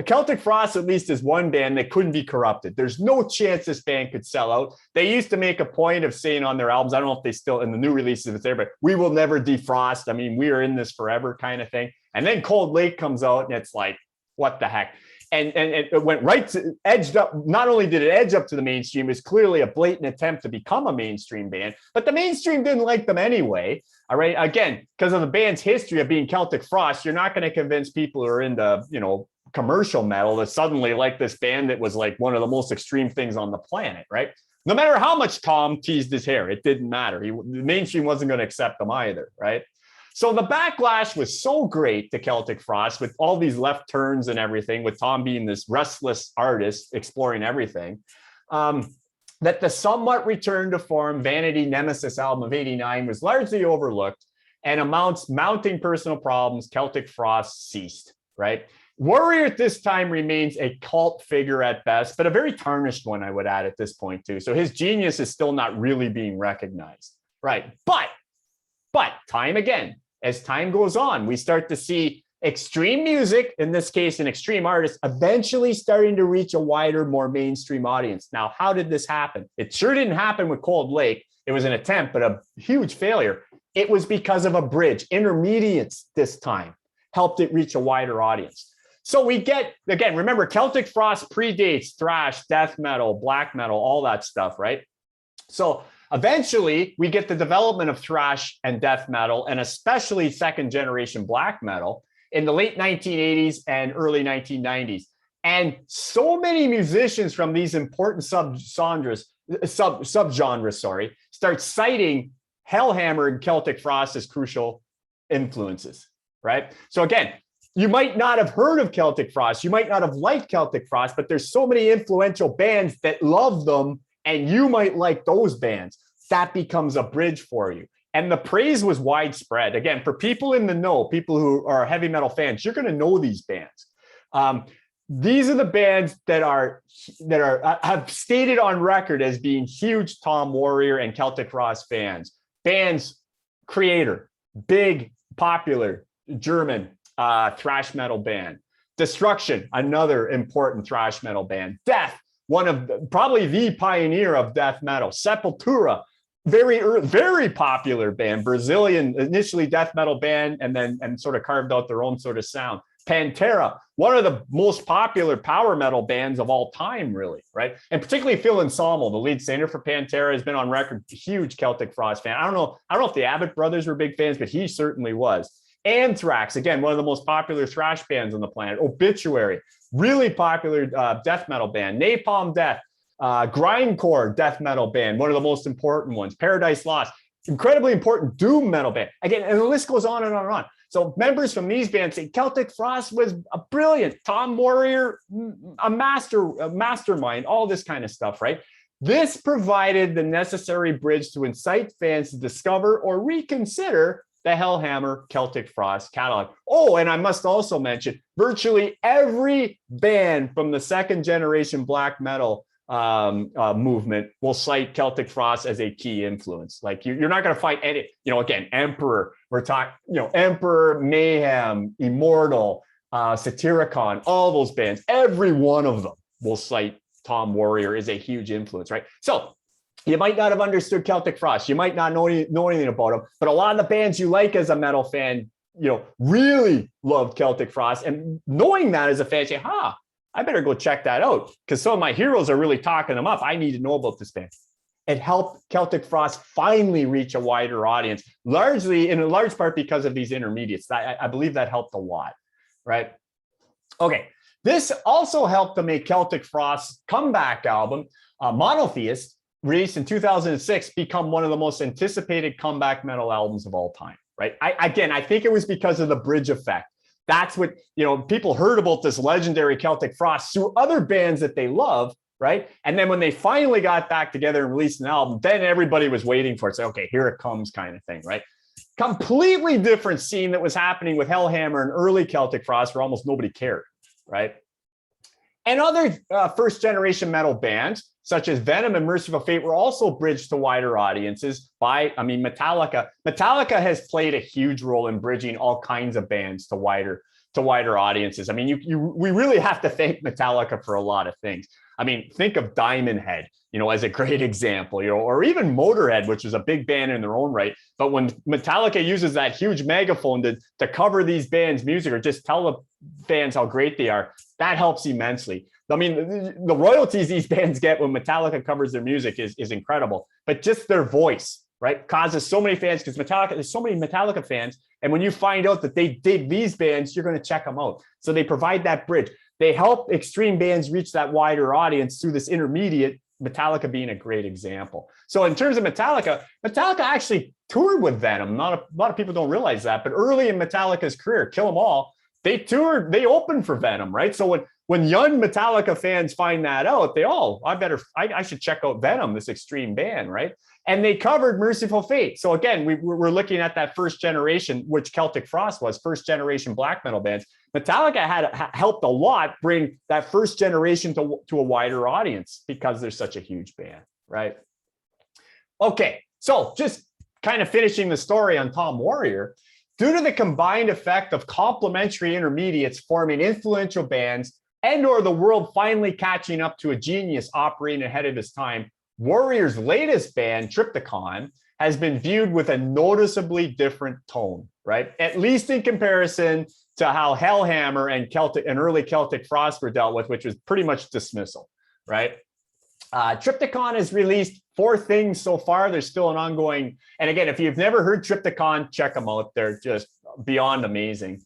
Speaker 1: Celtic Frost at least is one band that couldn't be corrupted. There's no chance this band could sell out. They used to make a point of saying on their albums, I don't know if they still, in the new releases, if it's there, but we will never defrost. I mean, we are in this forever kind of thing. And then Cold Lake comes out and it's like, what the heck? And it went edged up. Not only did it edge up to the mainstream, it's clearly a blatant attempt to become a mainstream band, but the mainstream didn't like them anyway. All right. Again, because of the band's history of being Celtic Frost, you're not going to convince people who are into, commercial metal to suddenly like this band that was like one of the most extreme things on the planet, right? No matter how much Tom teased his hair, it didn't matter. The mainstream wasn't going to accept them either, right? So the backlash was so great to Celtic Frost with all these left turns and everything, with Tom being this restless artist exploring everything, that the somewhat return to form Vanity Nemesis album of '89 was largely overlooked, and mounting personal problems, Celtic Frost ceased, right? Warrior at this time remains a cult figure at best, but a very tarnished one, I would add at this point too. So his genius is still not really being recognized, right? But time again, as time goes on, we start to see extreme music, in this case, an extreme artist, eventually starting to reach a wider, more mainstream audience. Now, how did this happen? It sure didn't happen with Cold Lake. It was an attempt, but a huge failure. It was because of a bridge. Intermediates this time helped it reach a wider audience. So we get, again, remember, Celtic Frost predates thrash, death metal, black metal, all that stuff, right? So eventually, we get the development of thrash and death metal, and especially second generation black metal in the late 1980s and early 1990s. And so many musicians from these important subgenres, start citing Hellhammer and Celtic Frost as crucial influences, right? So again, you might not have heard of Celtic Frost, you might not have liked Celtic Frost, but there's so many influential bands that love them, and you might like those bands. That becomes a bridge for you. And the praise was widespread. Again, for people in the know, people who are heavy metal fans, you're going to know these bands. These are the bands that have stated on record as being huge Tom Warrior and Celtic Frost fans. Bands: Creator, big, popular German thrash metal band. Destruction, another important thrash metal band. Death, one of probably the pioneer of death metal. Sepultura, very popular band, Brazilian, initially death metal band, and sort of carved out their own sort of sound. Pantera, one of the most popular power metal bands of all time, really, right? And particularly Phil Anselmo, the lead singer for Pantera, has been on record huge Celtic Frost fan. I don't know if the Abbott brothers were big fans, but he certainly was. Anthrax, again, one of the most popular thrash bands on the planet. Obituary, really popular death metal band. Napalm Death, grindcore death metal band, one of the most important ones. Paradise Lost, incredibly important doom metal band. Again, and the list goes on and on and on. So members from these bands say Celtic Frost was a brilliant, Tom Warrior, a mastermind, all this kind of stuff, right? This provided the necessary bridge to incite fans to discover or reconsider the Hellhammer Celtic Frost catalog. Oh, and I must also mention, virtually every band from the second generation black metal movement will cite Celtic Frost as a key influence. Like you're not going to find any, again, Emperor, we're talking, Emperor, Mayhem, Immortal, Satyricon, all those bands, every one of them will cite Tom Warrior as a huge influence, right? So you might not have understood Celtic Frost. You might not know anything about them, but a lot of the bands you like as a metal fan, really loved Celtic Frost. And knowing that as a fan, say, I better go check that out because some of my heroes are really talking them up. I need to know about this band. It helped Celtic Frost finally reach a wider audience, largely in a large part because of these intermediates. I believe that helped a lot, right? Okay, this also helped to make Celtic Frost's comeback album, Monotheist, released in 2006, become one of the most anticipated comeback metal albums of all time, right? I think it was because of the bridge effect. That's what, people heard about this legendary Celtic Frost through other bands that they love, right? And then when they finally got back together and released an album, then everybody was waiting for it. So, okay, here it comes kind of thing, right? Completely different scene that was happening with Hellhammer and early Celtic Frost where almost nobody cared, right? And other first generation metal bands, such as Venom and Merciful Fate, were also bridged to wider audiences by, Metallica. Metallica has played a huge role in bridging all kinds of bands to wider audiences. We really have to thank Metallica for a lot of things. Think of Diamond Head, as a great example, or even Motorhead, which is a big band in their own right. But when Metallica uses that huge megaphone to cover these bands' music or just tell the fans how great they are, that helps immensely. The royalties these bands get when Metallica covers their music is incredible, but just their voice, right, causes so many fans because there's so many Metallica fans. And when you find out that they dig these bands, you're going to check them out. So they provide that bridge. They help extreme bands reach that wider audience through this intermediate, Metallica being a great example. So in terms of Metallica actually toured with Venom. A lot of people don't realize that, but early in Metallica's career, Kill 'Em All, they opened for Venom, right? So when young Metallica fans find that out, I should check out Venom, this extreme band, right? And they covered Merciful Fate. So again, we're looking at that first generation, which Celtic Frost was, first generation black metal bands. Metallica had helped a lot bring that first generation to a wider audience because they're such a huge band, right? Okay, so just kind of finishing the story on Tom Warrior, due to the combined effect of complementary intermediates forming influential bands and/or the world finally catching up to a genius operating ahead of his time, Warrior's latest band, Triptychon, has been viewed with a noticeably different tone, right? At least in comparison to how Hellhammer and early Celtic Frost were dealt with, which was pretty much dismissal, right? Triptychon has released 4 things so far. There's still an ongoing, and again, if you've never heard Triptychon, check them out. They're just beyond amazing.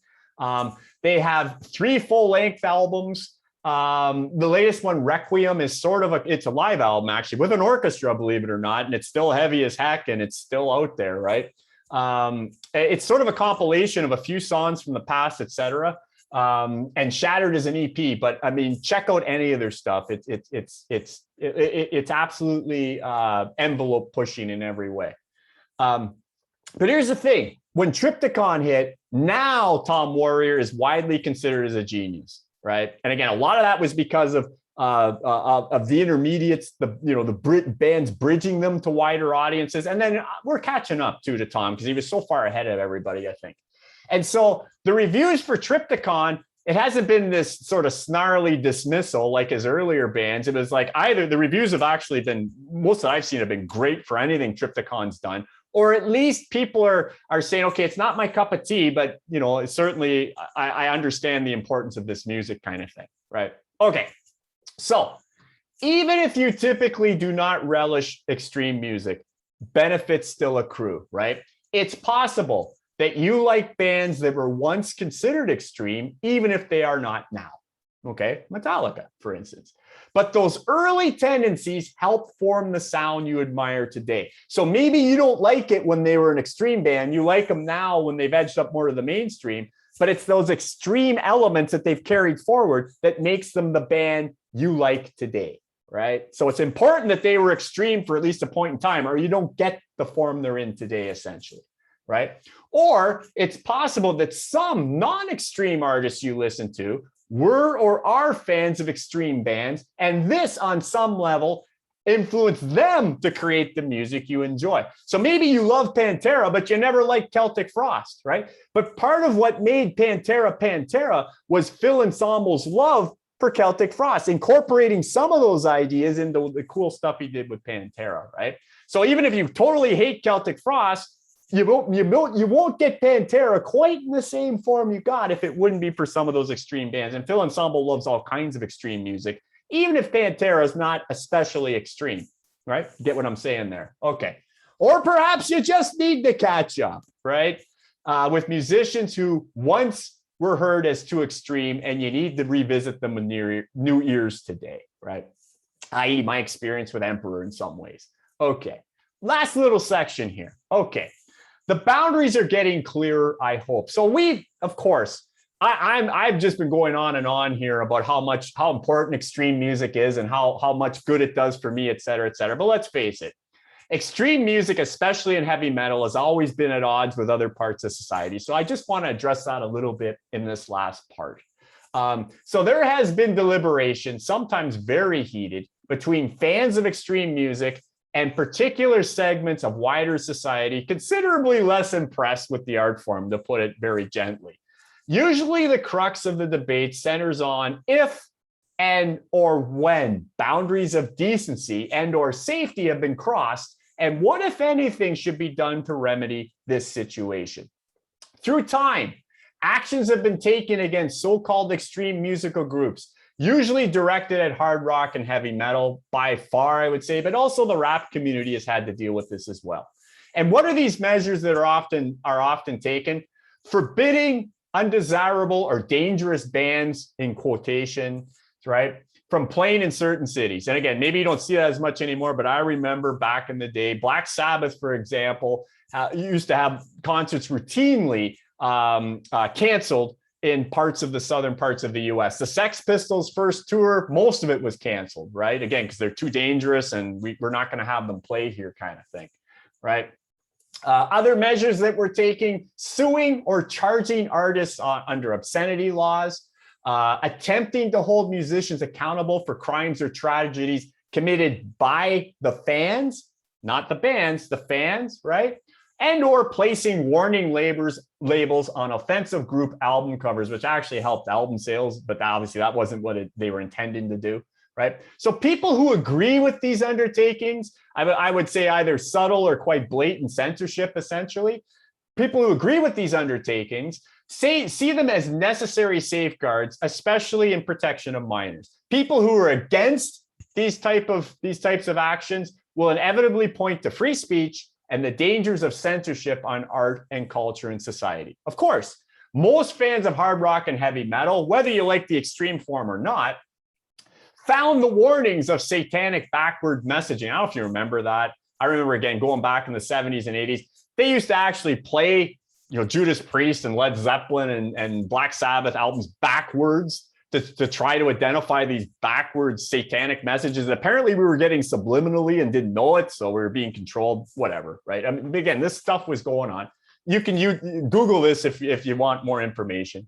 Speaker 1: They have 3 full-length albums. The latest one, Requiem, is it's a live album actually with an orchestra, believe it or not, and it's still heavy as heck and it's still out there, right? It's sort of a compilation of a few songs from the past, etc. And Shattered is an EP, but check out any of their stuff. It's absolutely envelope pushing in every way. But here's the thing: when Triptychon hit, now Tom Warrior is widely considered as a genius. Right. And again, a lot of that was because of the intermediates, the bands bridging them to wider audiences. And then we're catching up to Tom because he was so far ahead of everybody, I think. And so the reviews for Triptychon, it hasn't been this sort of snarly dismissal like his earlier bands. It was like either the reviews have actually been, most that I've seen have been great for anything Triptychon's done, or at least people are saying, okay, it's not my cup of tea, but certainly I understand the importance of this music kind of thing, right? Okay, so even if you typically do not relish extreme music, benefits still accrue, right? It's possible that you like bands that were once considered extreme, even if they are not now, Okay, Metallica, for instance. But those early tendencies help form the sound you admire today. So maybe you don't like it when they were an extreme band. You like them now when they've edged up more to the mainstream. But it's those extreme elements that they've carried forward that makes them the band you like today, right? So it's important that they were extreme for at least a point in time, or you don't get the form they're in today, essentially, right? Or it's possible that some non-extreme artists you listen to were or are fans of extreme bands, and this on some level influenced them to create the music you enjoy. So maybe you love Pantera, but you never liked Celtic Frost, right? But part of what made Pantera Pantera was Phil Ensemble's love for Celtic Frost, incorporating some of those ideas into the cool stuff he did with Pantera, right? So even if you totally hate Celtic Frost, you won't get Pantera quite in the same form you got if it wouldn't be for some of those extreme bands. And Phil Ensemble loves all kinds of extreme music, even if Pantera is not especially extreme, right? Get what I'm saying there? Okay. Or perhaps you just need to catch up, right? With musicians who once were heard as too extreme and you need to revisit them with new ears today, right? I.e. my experience with Emperor in some ways. Okay. Last little section here. Okay. The boundaries are getting clearer, I hope. So we, of course, I've just been going on and on here about how important extreme music is and how much good it does for me, et cetera, et cetera. But let's face it, extreme music, especially in heavy metal, has always been at odds with other parts of society. So I just want to address that a little bit in this last part. So there has been deliberation, sometimes very heated, between fans of extreme music and particular segments of wider society considerably less impressed with the art form, to put it very gently. Usually the crux of the debate centers on if and or when boundaries of decency and or safety have been crossed, and what, if anything, should be done to remedy this situation. Through time, actions have been taken against so-called extreme musical groups, usually directed at hard rock and heavy metal by far, I would say, but also the rap community has had to deal with this as well. And what are these measures that are often taken? Forbidding undesirable or dangerous bands, in quotation, right, from playing in certain cities. And again, maybe you don't see that as much anymore, but I remember back in the day, Black Sabbath, for example, used to have concerts routinely canceled in parts of the southern parts of the US. The Sex Pistols' first tour, most of it was canceled, right? Again, because they're too dangerous and we're not going to have them play here, kind of thing, right? Other measures that we're taking: suing or charging artists under obscenity laws, attempting to hold musicians accountable for crimes or tragedies committed by the fans, not the bands, the fans, right? And or placing warning labels on offensive group album covers, which actually helped album sales, but obviously that wasn't what they were intending to do, right? So people who agree with these undertakings, I would say either subtle or quite blatant censorship, essentially. People who agree with these undertakings see them as necessary safeguards, especially in protection of minors. People who are against these types of actions will inevitably point to free speech and the dangers of censorship on art and culture in society. Of course, most fans of hard rock and heavy metal, whether you like the extreme form or not, found the warnings of satanic backward messaging. I don't know if you remember that. I remember, again, going back in the 70s and 80s, they used to actually play, Judas Priest and Led Zeppelin and Black Sabbath albums backwards to try to identify these backwards satanic messages. Apparently we were getting subliminally and didn't know it, so we were being controlled, whatever, right? I mean, again, this stuff was going on. You Google this if you want more information.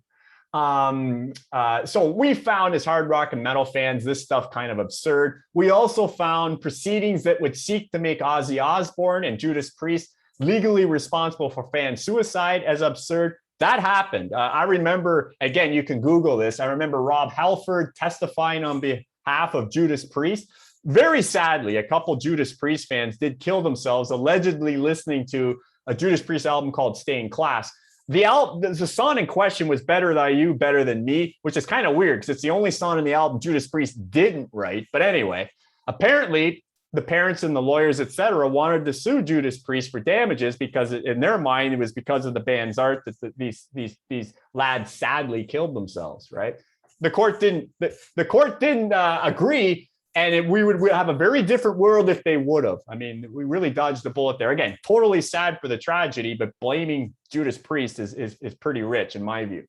Speaker 1: So we found, as hard rock and metal fans, this stuff kind of absurd. We also found proceedings that would seek to make Ozzy Osbourne and Judas Priest legally responsible for fan suicide as absurd. That happened. I remember, again, you can Google this. I remember Rob Halford testifying on behalf of Judas Priest. Very sadly, a couple Judas Priest fans did kill themselves, allegedly listening to a Judas Priest album called Stay in Class. The song in question was Better Than You, Better Than Me, which is kind of weird because it's the only song in the album Judas Priest didn't write. But anyway, apparently the parents and the lawyers, et cetera, wanted to sue Judas Priest for damages because in their mind, it was because of the band's art that these lads sadly killed themselves, right? the court didn't. The court didn't agree, and we would have a very different world if they would have. I mean, we really dodged the bullet there. Again, totally sad for the tragedy, but blaming Judas Priest is pretty rich in my view.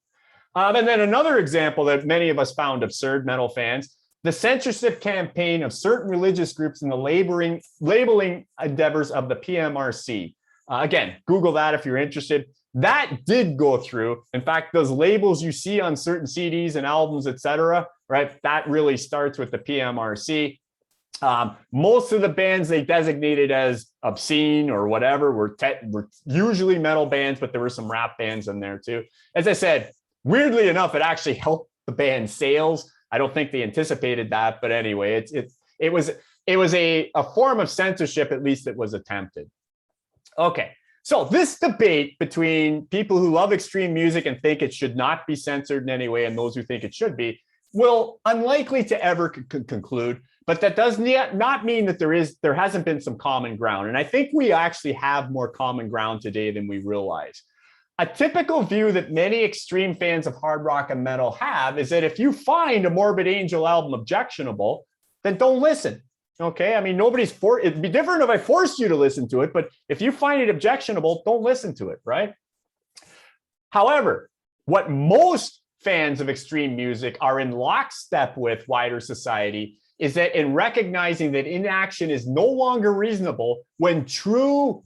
Speaker 1: And then another example that many of us found absurd, metal fans, the censorship campaign of certain religious groups in the labeling endeavors of the PMRC. Again, Google that if you're interested. That did go through. In fact, those labels you see on certain CDs and albums, etc., right? That really starts with the PMRC. Most of the bands they designated as obscene or whatever were usually metal bands, but there were some rap bands in there too. As I said, weirdly enough, it actually helped the band sales. I don't think they anticipated that, but anyway, it was a form of censorship, at least it was attempted. Okay. So this debate between people who love extreme music and think it should not be censored in any way and those who think it should be will unlikely to ever conclude, but that does not mean that there hasn't been some common ground. And I think we actually have more common ground today than we realize. A typical view that many extreme fans of hard rock and metal have is that if you find a Morbid Angel album objectionable, then don't listen. Okay, I mean, it'd be different if I forced you to listen to it, but if you find it objectionable, don't listen to it, right? However, what most fans of extreme music are in lockstep with wider society is that in recognizing that inaction is no longer reasonable when true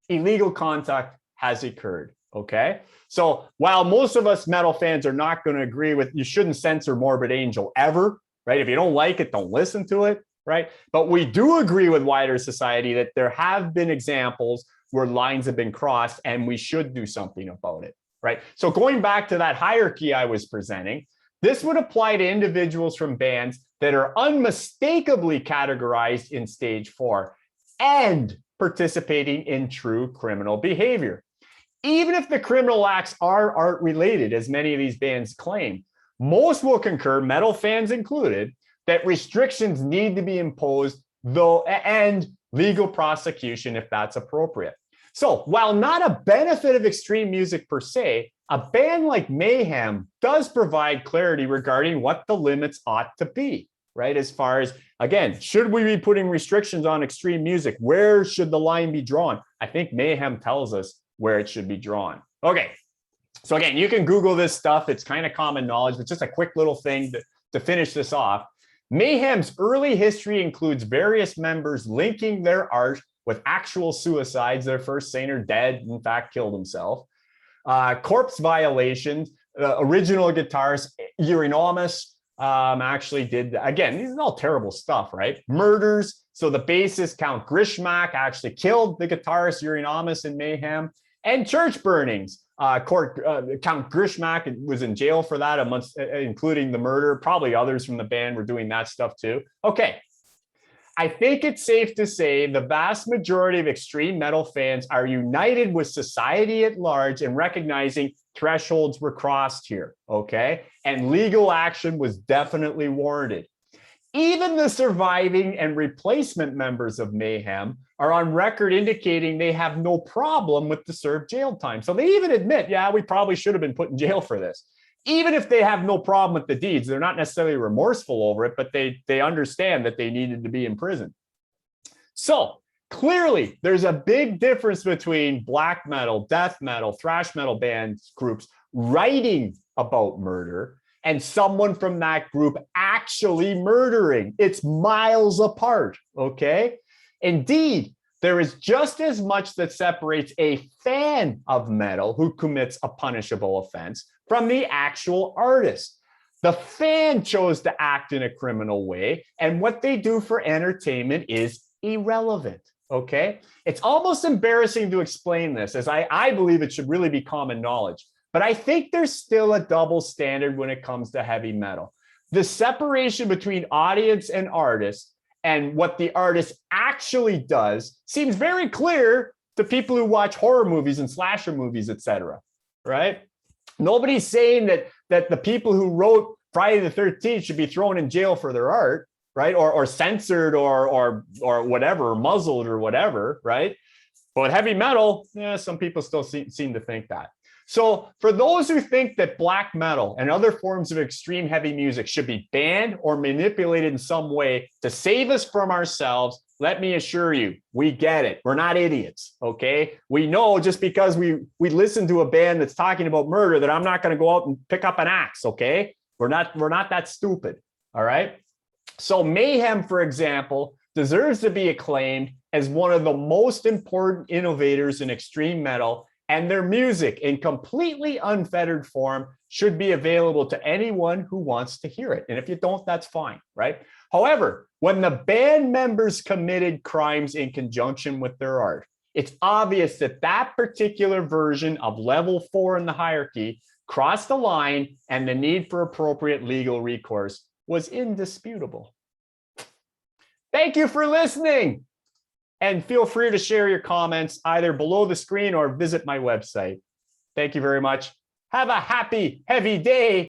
Speaker 1: illegal contact has occurred, okay? So while most of us metal fans are not going to agree with you shouldn't censor Morbid Angel ever, right? If you don't like it, don't listen to it. Right. But we do agree with wider society that there have been examples where lines have been crossed and we should do something about it. Right. So going back to that hierarchy I was presenting, this would apply to individuals from bands that are unmistakably categorized in stage 4 and participating in true criminal behavior. Even if the criminal acts are art related, as many of these bands claim, most will concur, metal fans included, that restrictions need to be imposed, though, and legal prosecution if that's appropriate. So while not a benefit of extreme music per se, a band like Mayhem does provide clarity regarding what the limits ought to be, right? As far as, again, should we be putting restrictions on extreme music? Where should the line be drawn? I think Mayhem tells us where it should be drawn. Okay, so again, you can Google this stuff. It's kind of common knowledge, but just a quick little thing to finish this off. Mayhem's early history includes various members linking their art with actual suicides. Their first singer dead, in fact, killed himself. Corpse violations. Original guitarist Euronymous actually did, again, these are all terrible stuff, right? Murders. So the bassist Count Grishmak actually killed the guitarist Euronymous in Mayhem. And church burnings. Count Grishmak was in jail for that, including the murder. Probably others from the band were doing that stuff too. Okay, I think it's safe to say the vast majority of extreme metal fans are united with society at large in recognizing thresholds were crossed here, okay? And legal action was definitely warranted. Even the surviving and replacement members of Mayhem are on record indicating they have no problem with the served jail time. So they even admit, yeah, we probably should have been put in jail for this. Even if they have no problem with the deeds, they're not necessarily remorseful over it, but they understand that they needed to be in prison. So clearly, there's a big difference between black metal, death metal, thrash metal band groups writing about murder and someone from that group actually murdering. It's miles apart, okay? Indeed, there is just as much that separates a fan of metal who commits a punishable offense from the actual artist. The fan chose to act in a criminal way, and what they do for entertainment is irrelevant, okay? It's almost embarrassing to explain this, as I believe it should really be common knowledge. But I think there's still a double standard when it comes to heavy metal. The separation between audience and artist and what the artist actually does seems very clear to people who watch horror movies and slasher movies, etc. Right? Nobody's saying that the people who wrote Friday the 13th should be thrown in jail for their art, right? Or censored or whatever, or muzzled or whatever, right? But heavy metal, yeah, some people still seem to think that. So for those who think that black metal and other forms of extreme heavy music should be banned or manipulated in some way to save us from ourselves, let me assure you, we get it. We're not idiots, okay? We know just because we listen to a band that's talking about murder that I'm not going to go out and pick up an axe, okay? We're not that stupid, all right? So Mayhem, for example, deserves to be acclaimed as one of the most important innovators in extreme metal, and their music in completely unfettered form should be available to anyone who wants to hear it. And if you don't, that's fine, right? However, when the band members committed crimes in conjunction with their art, it's obvious that that particular version of level 4 in the hierarchy crossed the line, and the need for appropriate legal recourse was indisputable. Thank you for listening. And feel free to share your comments either below the screen or visit my website. Thank you very much. Have a happy, heavy day.